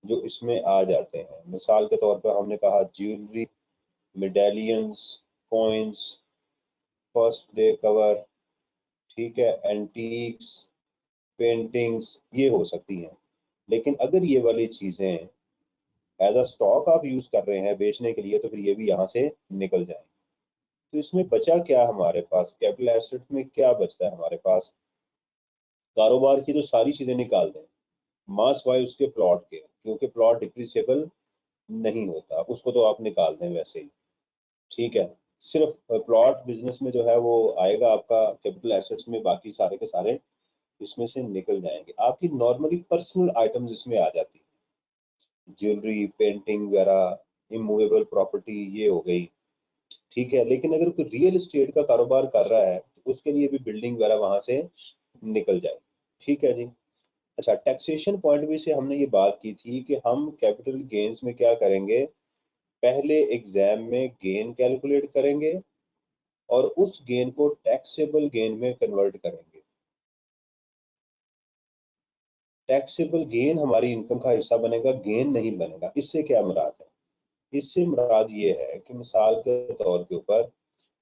जो इसमें आ जाते हैं। मिसाल के तौर पर हमने कहा jewellery, medallions, coins, first day cover, ठीक है, एंटीक्स, पेंटिंग्स, ये हो सकती हैं। लेकिन अगर ये वाली चीजें एज अ स्टॉक आप यूज कर रहे हैं बेचने के लिए, तो फिर ये भी यहाँ से निकल जाएंगे। तो इसमें बचा क्या हमारे पास, कैपिटल एसेट में क्या बचता है हमारे पास? कारोबार की तो सारी चीजें निकाल दें, मास वाई उसके प्लॉट के, क्योंकि प्लॉट डिप्रिसिएबल नहीं होता, उसको तो आप निकाल दें वैसे ही। ठीक है, सिर्फ प्लॉट बिजनेस में जो है वो आएगा आपका कैपिटल एसेट्स में, बाकी सारे के सारे इसमें से निकल जाएंगे। आपकी नॉर्मली पर्सनल आइटम्स इसमें आ जाती है, ज्वेलरी, पेंटिंग वगैरह, इमूवेबल प्रॉपर्टी ये हो गई। ठीक है, लेकिन अगर कोई रियल एस्टेट का कारोबार कर रहा है तो उसके लिए भी बिल्डिंग वगैरह वहां से निकल जाए। ठीक है जी। अच्छा, टैक्सेशन पॉइंट भी से हमने ये बात की थी कि हम कैपिटल गेन्स में क्या करेंगे, पहले एग्जाम में गेन कैलकुलेट करेंगे और उस गेन को टैक्सेबल गेन में कन्वर्ट करेंगे। टैक्सेबल गेन हमारी इनकम का हिस्सा बनेगा, गेन नहीं बनेगा। इससे क्या मुराद है? इससे मुराद ये है कि मिसाल के तौर के ऊपर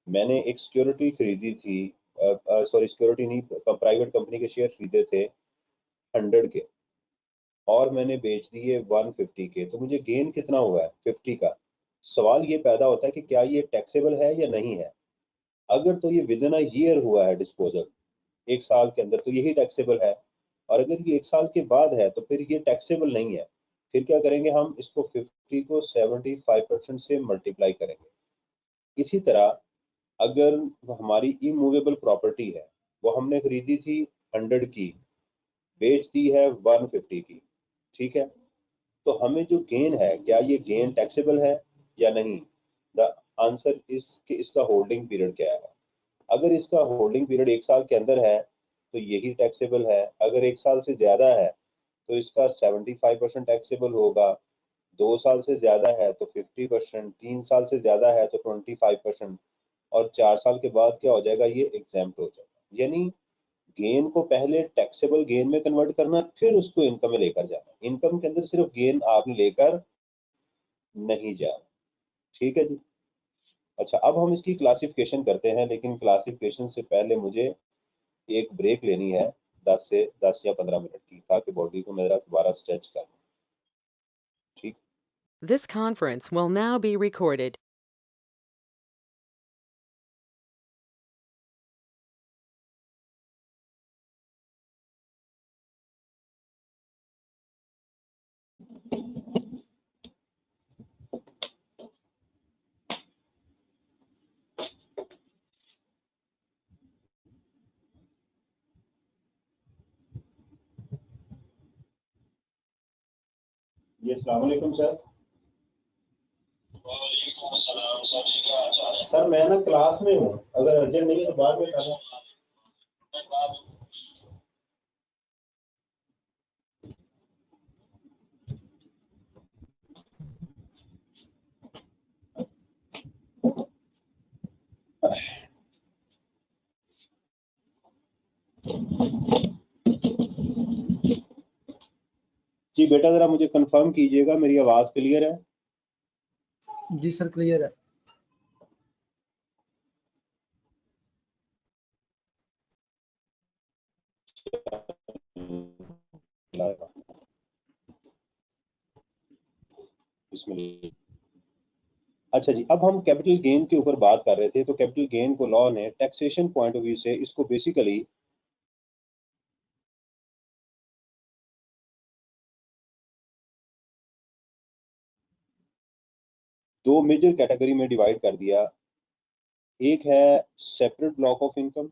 मैंने एक सिक्योरिटी खरीदी थी, सॉरी सिक्योरिटी नहीं, प्राइवेट कंपनी के शेयर खरीदे थे 100 के, और मैंने बेच दिए 150 के, तो मुझे गेन कितना हुआ है? 50 का। सवाल ये पैदा होता है कि क्या ये टैक्सेबल है या नहीं है। अगर तो ये विद इन अ ईयर हुआ है डिस्पोजल, 1 साल के अंदर, तो यही टैक्सेबल है। और अगर ये 1 साल के बाद है तो फिर ये टैक्सेबल नहीं है। फिर क्या करेंगे, हम इसको 50 को 75% से मल्टीप्लाई करेंगे। इसी तरह अगर हमारी इमूवेबल प्रॉपर्टी है, वो हमने खरीदी थी 100 की, बेच दी है 150 की, ठीक है, तो हमें जो गेन है, क्या ये गेन टैक्सेबल है या नहीं? द आंसर इज कि इसका होल्डिंग पीरियड क्या है। अगर इसका होल्डिंग पीरियड 1 साल के अंदर है तो यही टैक्सेबल है। अगर 1 साल से ज्यादा है तो इसका 75% टैक्सेबल होगा। 2 साल से ज्यादा है तो 50%, 3 साल से ज्यादा है तो 25%, और 4 साल के बाद क्या हो जाएगा, ये एग्जेम्प्ट हो जाएगा। यानी गेन को पहले टैक्सेबल गेन में कन्वर्ट करना, फिर उसको इनकम में लेकर जाना। इनकम के अंदर सिर्फ गेन आपने लेकर नहीं जाना। ठीक है जी। अच्छा, अब हम इसकी क्लासिफिकेशन करते हैं, लेकिन क्लासिफिकेशन से पहले मुझे एक ब्रेक लेनी है 10 या 15 मिनट की, ताकि बॉडी को मेरा दोबारा स्ट्रेच कर लूं। ठीक। This conference will now be recorded. जी, अस्सलाम वालेकुम सर। सर मैं ना क्लास में हूँ, अगर अर्जेंट नहीं है तो बाद में करना। जी बेटा, जरा मुझे कंफर्म कीजिएगा मेरी आवाज क्लियर है? जी सर, क्लियर है। बिस्मिल्लाह। अच्छा जी, अब हम कैपिटल गेन के ऊपर बात कर रहे थे। तो कैपिटल गेन को लॉ ने टैक्सेशन पॉइंट ऑफ व्यू से इसको बेसिकली दो मेजर कैटेगरी में डिवाइड कर दिया। एक है सेपरेट ब्लॉक ऑफ इनकम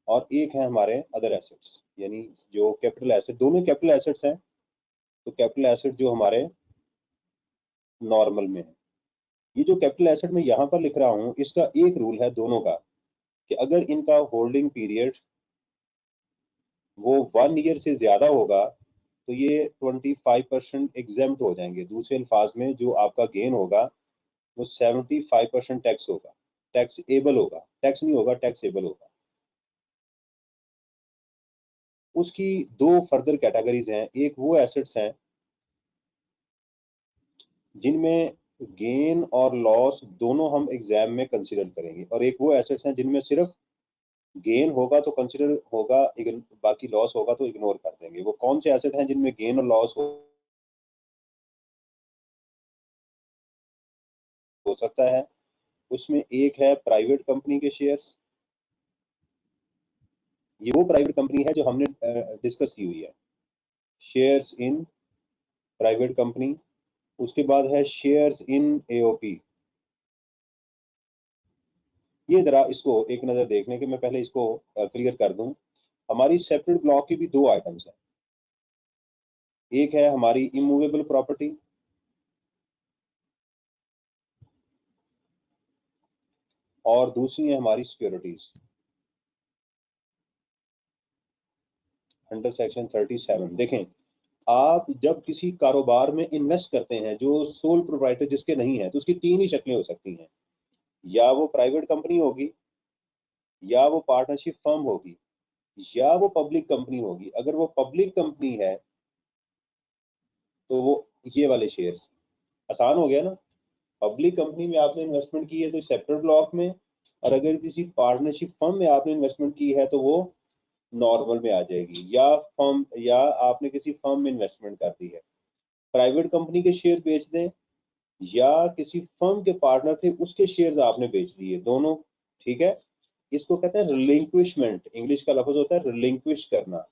और एक है हमारे अदर एसेट्स। यानी जो कैपिटल एसेट, दोनों कैपिटल एसेट्स हैं। तो कैपिटल एसेट जो हमारे नॉर्मल में है, ये जो कैपिटल एसेट में यहाँ पर लिख रहा हूँ, इसका एक रूल है दोनों का, कि अगर इनका होल्डिंग पीरियड वो 1 ईयर से ज्यादा होगा तो ये 25% एग्जेम्प्ट हो जाएंगे। दूसरे अल्फाज में जो आपका गेन होगा वो 75% टैक्स होगा, टैक्स एबल होगा, टैक्स नहीं होगा, टैक्स एबल होगा। उसकी दो फर्दर कैटेगरीज हैं। एक वो एसेट्स हैं जिनमें गेन और लॉस दोनों हम एग्जाम में कंसिडर करेंगे, और एक वो एसेट्स हैं जिनमें सिर्फ गेन होगा तो कंसिडर होगा, बाकी लॉस होगा तो इग्नोर कर देंगे। वो कौन से एसेट हैं जिनमें गेन और लॉस हो सकता है? उसमें एक है प्राइवेट कंपनी के शेयर्स। ये वो प्राइवेट कंपनी है जो हमने डिस्कस की हुई है, शेयर्स इन प्राइवेट कंपनी। उसके बाद है शेयर्स इन एओपी। ये जरा इसको एक नजर देखने के, मैं पहले इसको क्लियर कर दूं। हमारी सेपरेट ब्लॉक की भी दो आइटम्स हैं। एक है हमारी इमूवेबल प्रॉपर्टी और दूसरी है हमारी सिक्योरिटीज अंडर सेक्शन 37। देखें, आप जब किसी कारोबार में इन्वेस्ट करते हैं जो सोल प्रोप्राइटर जिसके नहीं है, तो उसकी तीन ही शक्लें हो सकती हैं। या वो प्राइवेट कंपनी होगी, या वो पार्टनरशिप फर्म होगी, या वो पब्लिक कंपनी होगी। अगर वो पब्लिक कंपनी है तो वो ये वाले शेयर्स, आसान हो गया ना। पब्लिक कंपनी में आपने इन्वेस्टमेंट की है तो सेपरेट ब्लॉक में, और अगर किसी पार्टनरशिप फर्म में आपने इन्वेस्टमेंट की है तो वो नॉर्मल में आ जाएगी। या फर्म, या आपने किसी फर्म में इन्वेस्टमेंट कर दी है, प्राइवेट कंपनी के शेयर बेच दें या किसी फर्म के पार्टनर थे उसके शेयर्स आपने बेच दिए, दोनों ठीक है। इसको कहते हैं रिलिंक्विशमेंट, इंग्लिश का लफ्ज होता है रिलिंक्विश करना।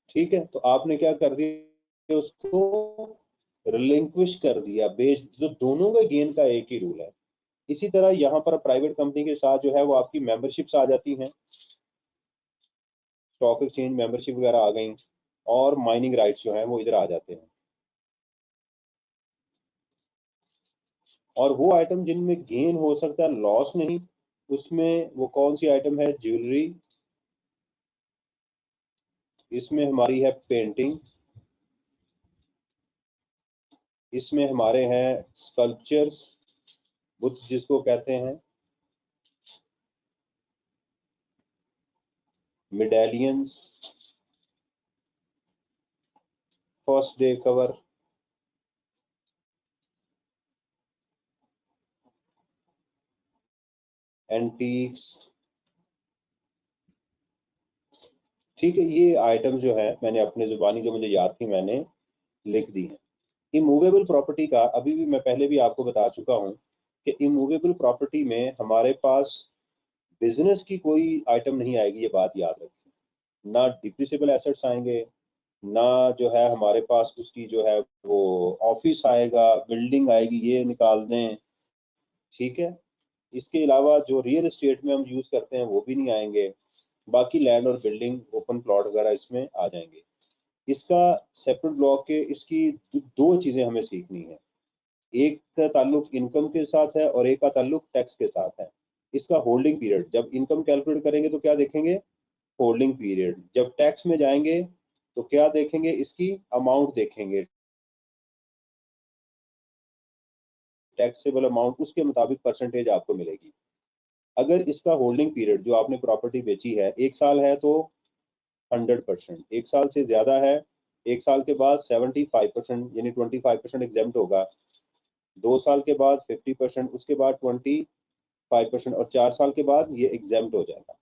ठीक है, तो आपने क्या कर दिया, उसको रिलिंक्विश कर दिया, बेच, जो दोनों का गेन का एक ही रूल है। इसी तरह यहाँ पर प्राइवेट कंपनी के साथ जो है वो आपकी मेंबरशिप्स आ जाती हैं। स्टॉक एक्सचेंज मेंबरशिप वगैरह आ गई, और माइनिंग राइट्स जो हैं वो इधर आ जाते हैं। और वो आइटम जिनमें गेन हो सकता है, लॉस नहीं, उसमें वो कौन सी आइटम है? ज्वेलरी, इसमें हमारी है पेंटिंग, इसमें हमारे हैं स्कल्पचर्स, बुत जिसको कहते हैं, medallions, first day cover, antiques. ठीक है, ये आइटम जो है मैंने अपने जुबानी जो मुझे याद थी मैंने लिख दी है। इमूवेबल प्रॉपर्टी का अभी भी मैं पहले भी आपको बता चुका हूं कि इमूवेबल प्रॉपर्टी में हमारे पास बिजनेस की कोई आइटम नहीं आएगी, ये बात याद रखें। ना डिप्रिसिएबल एसेट्स आएंगे, ना जो है हमारे पास उसकी जो है वो ऑफिस आएगा, बिल्डिंग आएगी, ये निकाल दें। ठीक है, इसके अलावा जो रियल एस्टेट में हम यूज करते हैं वो भी नहीं आएंगे। बाकी लैंड और बिल्डिंग, ओपन प्लॉट वगैरह इसमें आ जाएंगे। इसका सेपरेट ब्लॉक के इसकी दो चीजें हमें सीखनी है, एक का ताल्लुक इनकम के साथ है और एक का ताल्लुक टैक्स के साथ है। इसका होल्डिंग पीरियड, जब इनकम कैलकुलेट करेंगे तो क्या देखेंगे? Holding period. जब टैक्स में जाएंगे तो क्या देखेंगे? इसकी अमाउंट देखेंगे, टैक्सेबल अमाउंट, उसके मुताबिक परसेंटेज आपको मिलेगी। अगर इसका होल्डिंग पीरियड जो आपने प्रॉपर्टी बेची है 1 साल है तो 100%, 1 साल से ज्यादा है, 1 साल के बाद 75% यानी 25% एग्जेम्प्ट होगा, 2 साल के बाद 50%, उसके बाद 25%, और 4 साल के बाद ये एग्जेम्प्ट हो जाएगा।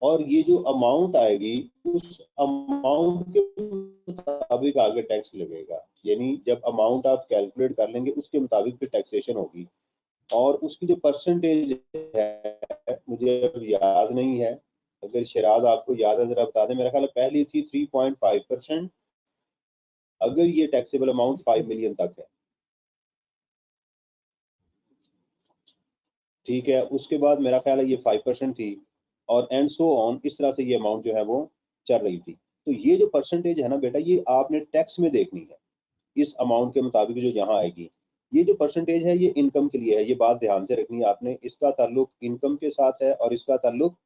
और ये जो अमाउंट आएगी उस अमाउंट के मुताबिक आगे टैक्स लगेगा, यानी जब अमाउंट आप कैलकुलेट कर लेंगे उसके मुताबिक फिर टैक्सेशन होगी। और उसकी जो परसेंटेज है मुझे अब याद नहीं है, अगर शराद आपको याद है जरा बता दें। मेरा ख्याल है पहली थी 3.5%, अगर ये टैक्सेबल अमाउंट 5 मिलियन तक है। ठीक है, उसके बाद मेरा ख्याल है ये 5% थी, और एंड सो ऑन, इस तरह से ये अमाउंट जो है वो चल रही थी। तो ये जो परसेंटेज है ना बेटा, ये आपने टैक्स में देखनी है इस अमाउंट के मुताबिक जो यहाँ आएगी। ये जो परसेंटेज है ये इनकम के लिए है, ये बात ध्यान से रखनी है आपने। इसका ताल्लुक इनकम के साथ है और इसका ताल्लुक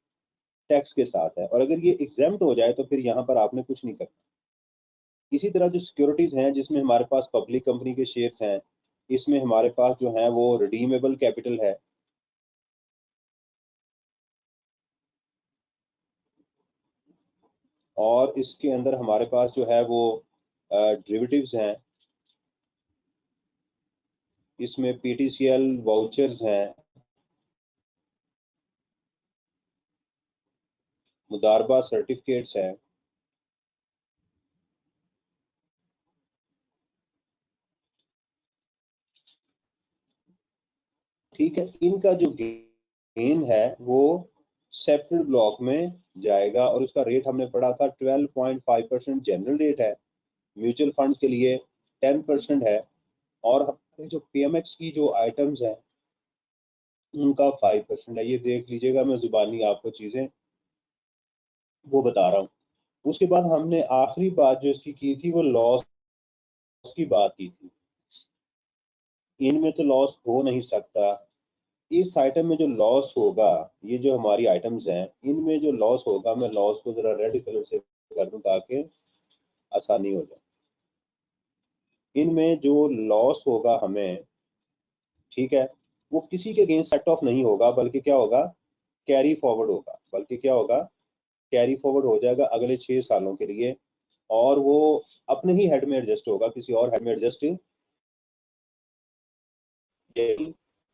टैक्स के साथ है, और अगर ये एग्जेम्प्ट हो जाए तो फिर यहाँ पर आपने कुछ नहीं करना। इसी तरह जो सिक्योरिटीज हैं जिसमें हमारे पास पब्लिक कंपनी के शेयर्स हैं, इसमें हमारे पास जो है वो रिडीमेबल कैपिटल है, और इसके अंदर हमारे पास जो है वो डेरिवेटिव्स हैं, इसमें पीटीसीएल वाउचर्स हैं, मुदारबा सर्टिफिकेट्स हैं। ठीक है, इनका जो गेन है वो सेपरेट ब्लॉक में जाएगा, और उसका रेट हमने पढ़ा था 12.5% जनरल रेट है, म्यूचुअल फंड्स के लिए 10% है, और हमारे जो पीएमएक्स की जो आइटम्स हैं उनका 5% है। ये देख लीजिएगा, मैं जुबानी आपको चीजें वो बता रहा हूँ। उसके बाद हमने आखिरी बात जो इसकी की थी वो लॉस की बात की थी। इनमें तो लॉस हो नहीं सकता, इस आइटम में जो लॉस होगा, ये जो हमारी आइटम्स हैं इनमें जो लॉस होगा, मैं लॉस को जरा रेड कलर से कर दूं ताकि आसानी हो जाए। इनमें जो लॉस होगा हमें, ठीक है, वो किसी के अगेंस्ट सेट ऑफ नहीं होगा, बल्कि क्या होगा? कैरी फॉरवर्ड होगा, बल्कि क्या होगा? कैरी फॉरवर्ड हो जाएगा अगले 6 सालों के लिए, और वो अपने ही हेड में एडजस्ट होगा, किसी और हेड में एडजस्ट।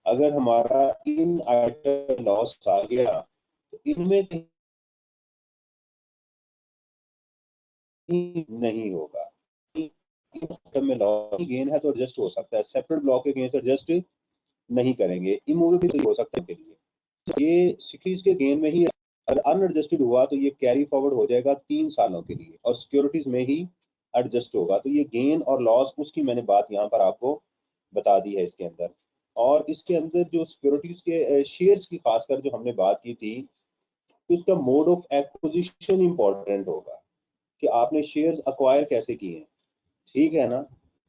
अगर हमारा इन आइटम लॉस आ गया तो इनमें कहीं नहीं होगा। आइटम में लॉस गेन है तो एडजस्ट हो सकता है, सेपरेट ब्लॉक के अगेंस्ट एडजस्ट नहीं करेंगे। इमूवेबल हो सकता है के लिए, ये सिक्योरिटीज के गेन में ही अगर अनएडजस्टेड हुआ तो ये कैरी फॉरवर्ड हो जाएगा 3 सालों के लिए, और सिक्योरिटीज में ही एडजस्ट होगा। तो ये गेन और लॉस उसकी मैंने बात यहाँ पर आपको बता दी है इसके अंदर। और इसके अंदर जो सिक्योरिटीज के शेयर्स की खासकर जो हमने बात की थी, कि उसका मोड ऑफ एक्विजिशन इंपॉर्टेंट होगा कि आपने शेयर्स अक्वायर कैसे किए हैं, ठीक है ना।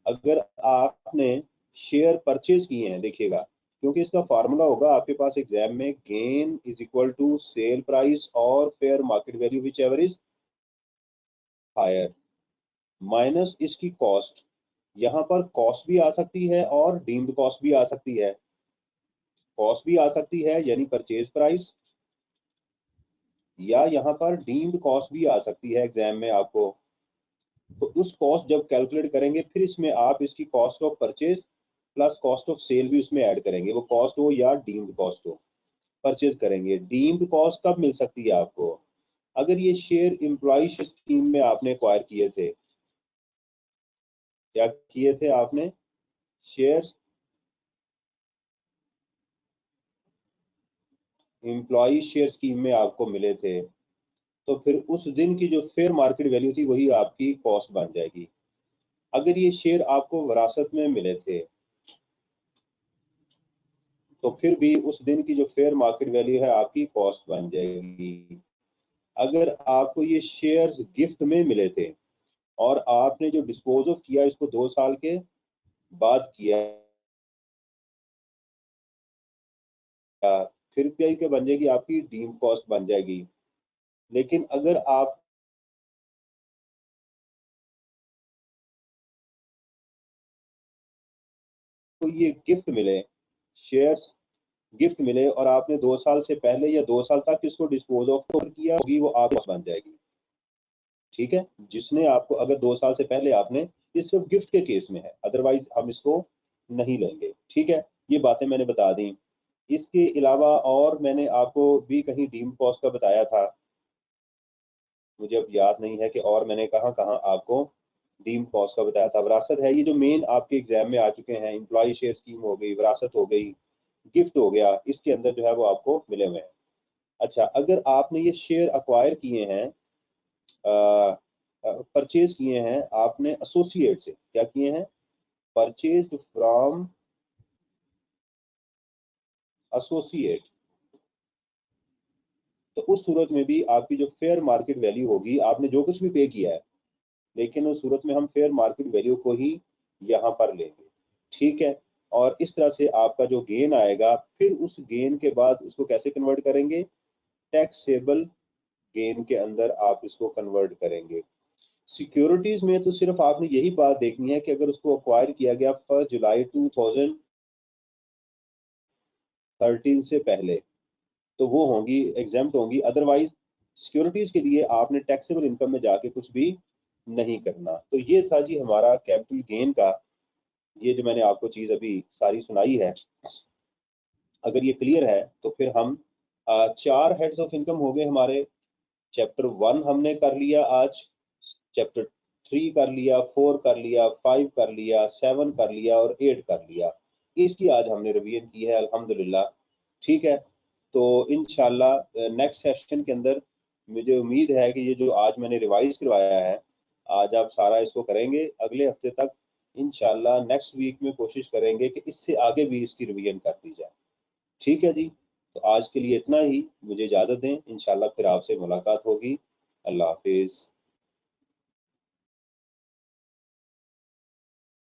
अगर आपने शेयर परचेज किए हैं, देखिएगा, क्योंकि इसका फार्मूला होगा आपके पास एग्जाम में, gain is equal to sale price और fair market value whichever is higher minus इसकी कॉस्ट। यहाँ पर कॉस्ट भी आ सकती है और डीम्ड कॉस्ट भी आ सकती है। कॉस्ट भी आ सकती है यानी परचेज प्राइस, या यहाँ पर डीम्ड कॉस्ट भी आ सकती है एग्जाम में आपको। तो उस कॉस्ट जब कैलकुलेट करेंगे फिर इसमें आप इसकी cost of purchase plus cost of sale भी उसमें ऐड करेंगे, वो कॉस्ट हो या डीम्ड कॉस्ट हो, परचेज करेंगे। डीम्ड कॉस्ट कब मिल सकती है आपको? अगर ये शेयर एम्प्लॉय स्कीम में आपने एक्वायर किए थे, क्या किए थे आपने, शेयर्स एम्प्लॉय शेयर स्कीम में आपको मिले थे, तो फिर उस दिन की जो फेयर मार्केट वैल्यू थी वही आपकी कॉस्ट बन जाएगी। अगर ये शेयर आपको विरासत में मिले थे तो फिर भी उस दिन की जो फेयर मार्केट वैल्यू है आपकी कॉस्ट बन जाएगी। अगर आपको ये शेयर्स गिफ्ट में मिले थे और आपने जो डिस्पोज ऑफ किया इसको 2 साल के बाद किया, फिर क्या बन जाएगी आपकी डीम कॉस्ट बन जाएगी। लेकिन अगर आप को ये गिफ्ट मिले, शेयर्स गिफ्ट मिले और आपने 2 साल से पहले या 2 साल तक इसको डिस्पोज ऑफ किया होगी, वो आप बन जाएगी, ठीक है। जिसने आपको, अगर 2 साल से पहले आपने, ये सिर्फ गिफ्ट के केस में है, अदरवाइज हम इसको नहीं लेंगे, ठीक है। ये बातें मैंने बता दी। इसके अलावा और मैंने आपको भी कहीं डीम कॉस्ट का बताया था, मुझे अब याद नहीं है कि और मैंने कहाँ कहाँ आपको डीम कॉस्ट का बताया था। विरासत है, ये जो मेन आपके एग्जाम में आ चुके हैं, एम्प्लॉय शेयर स्कीम हो गई, विरासत हो गई, गिफ्ट हो गया, इसके अंदर जो है वो आपको मिले हुए हैं। अच्छा, अगर आपने ये शेयर अक्वायर किए हैं, परचेज किए हैं आपने एसोसिएट से, क्या किए हैं, परचेज फ्रॉम एसोसिएट, तो उस सूरत में भी आपकी जो फेयर मार्केट वैल्यू होगी, आपने जो कुछ भी पे किया है, लेकिन उस सूरत में हम फेयर मार्केट वैल्यू को ही यहाँ पर लेंगे, ठीक है। और इस तरह से आपका जो गेन आएगा, फिर उस गेन के बाद उसको कैसे कन्वर्ट करेंगे, टैक्सेबल गेन के अंदर आप इसको कन्वर्ट करेंगे। सिक्योरिटीज में तो सिर्फ आपने यही बात देखनी है कि अगर उसको अक्वायर किया गया 1 जुलाई 2013 से पहले, तो वो होंगी, एग्जाम्प्ट होंगी। अदरवाइज सिक्योरिटीज के लिए आपने टैक्सेबल इनकम में जाके कुछ भी नहीं करना। तो ये था जी हमारा कैपिटल गेन का, ये जो मैंने आपको चीज अभी सारी सुनाई है, अगर ये क्लियर है तो फिर हम 4 हेड्स ऑफ इनकम हो गए हमारे। चैप्टर 1 हमने कर लिया आज, चैप्टर 3 कर लिया, 4 कर लिया, 5 कर लिया, 7 कर लिया और 8 कर लिया। इसकी आज हमने रिवीजन की है अल्हम्दुलिल्लाह, ठीक है। तो इंशाल्लाह नेक्स्ट सेशन के अंदर मुझे उम्मीद है कि ये जो आज मैंने रिवाइज करवाया है, आज आप सारा इसको करेंगे, अगले हफ्ते तक इंशाल्लाह नेक्स्ट वीक में कोशिश करेंगे कि इससे आगे भी इसकी रिवीजन कर दी जाए, ठीक है जी। तो आज के लिए इतना ही, मुझे इजाज़त दें, इंशाल्लाह फिर आपसे मुलाकात होगी। अल्लाह हाफिज़।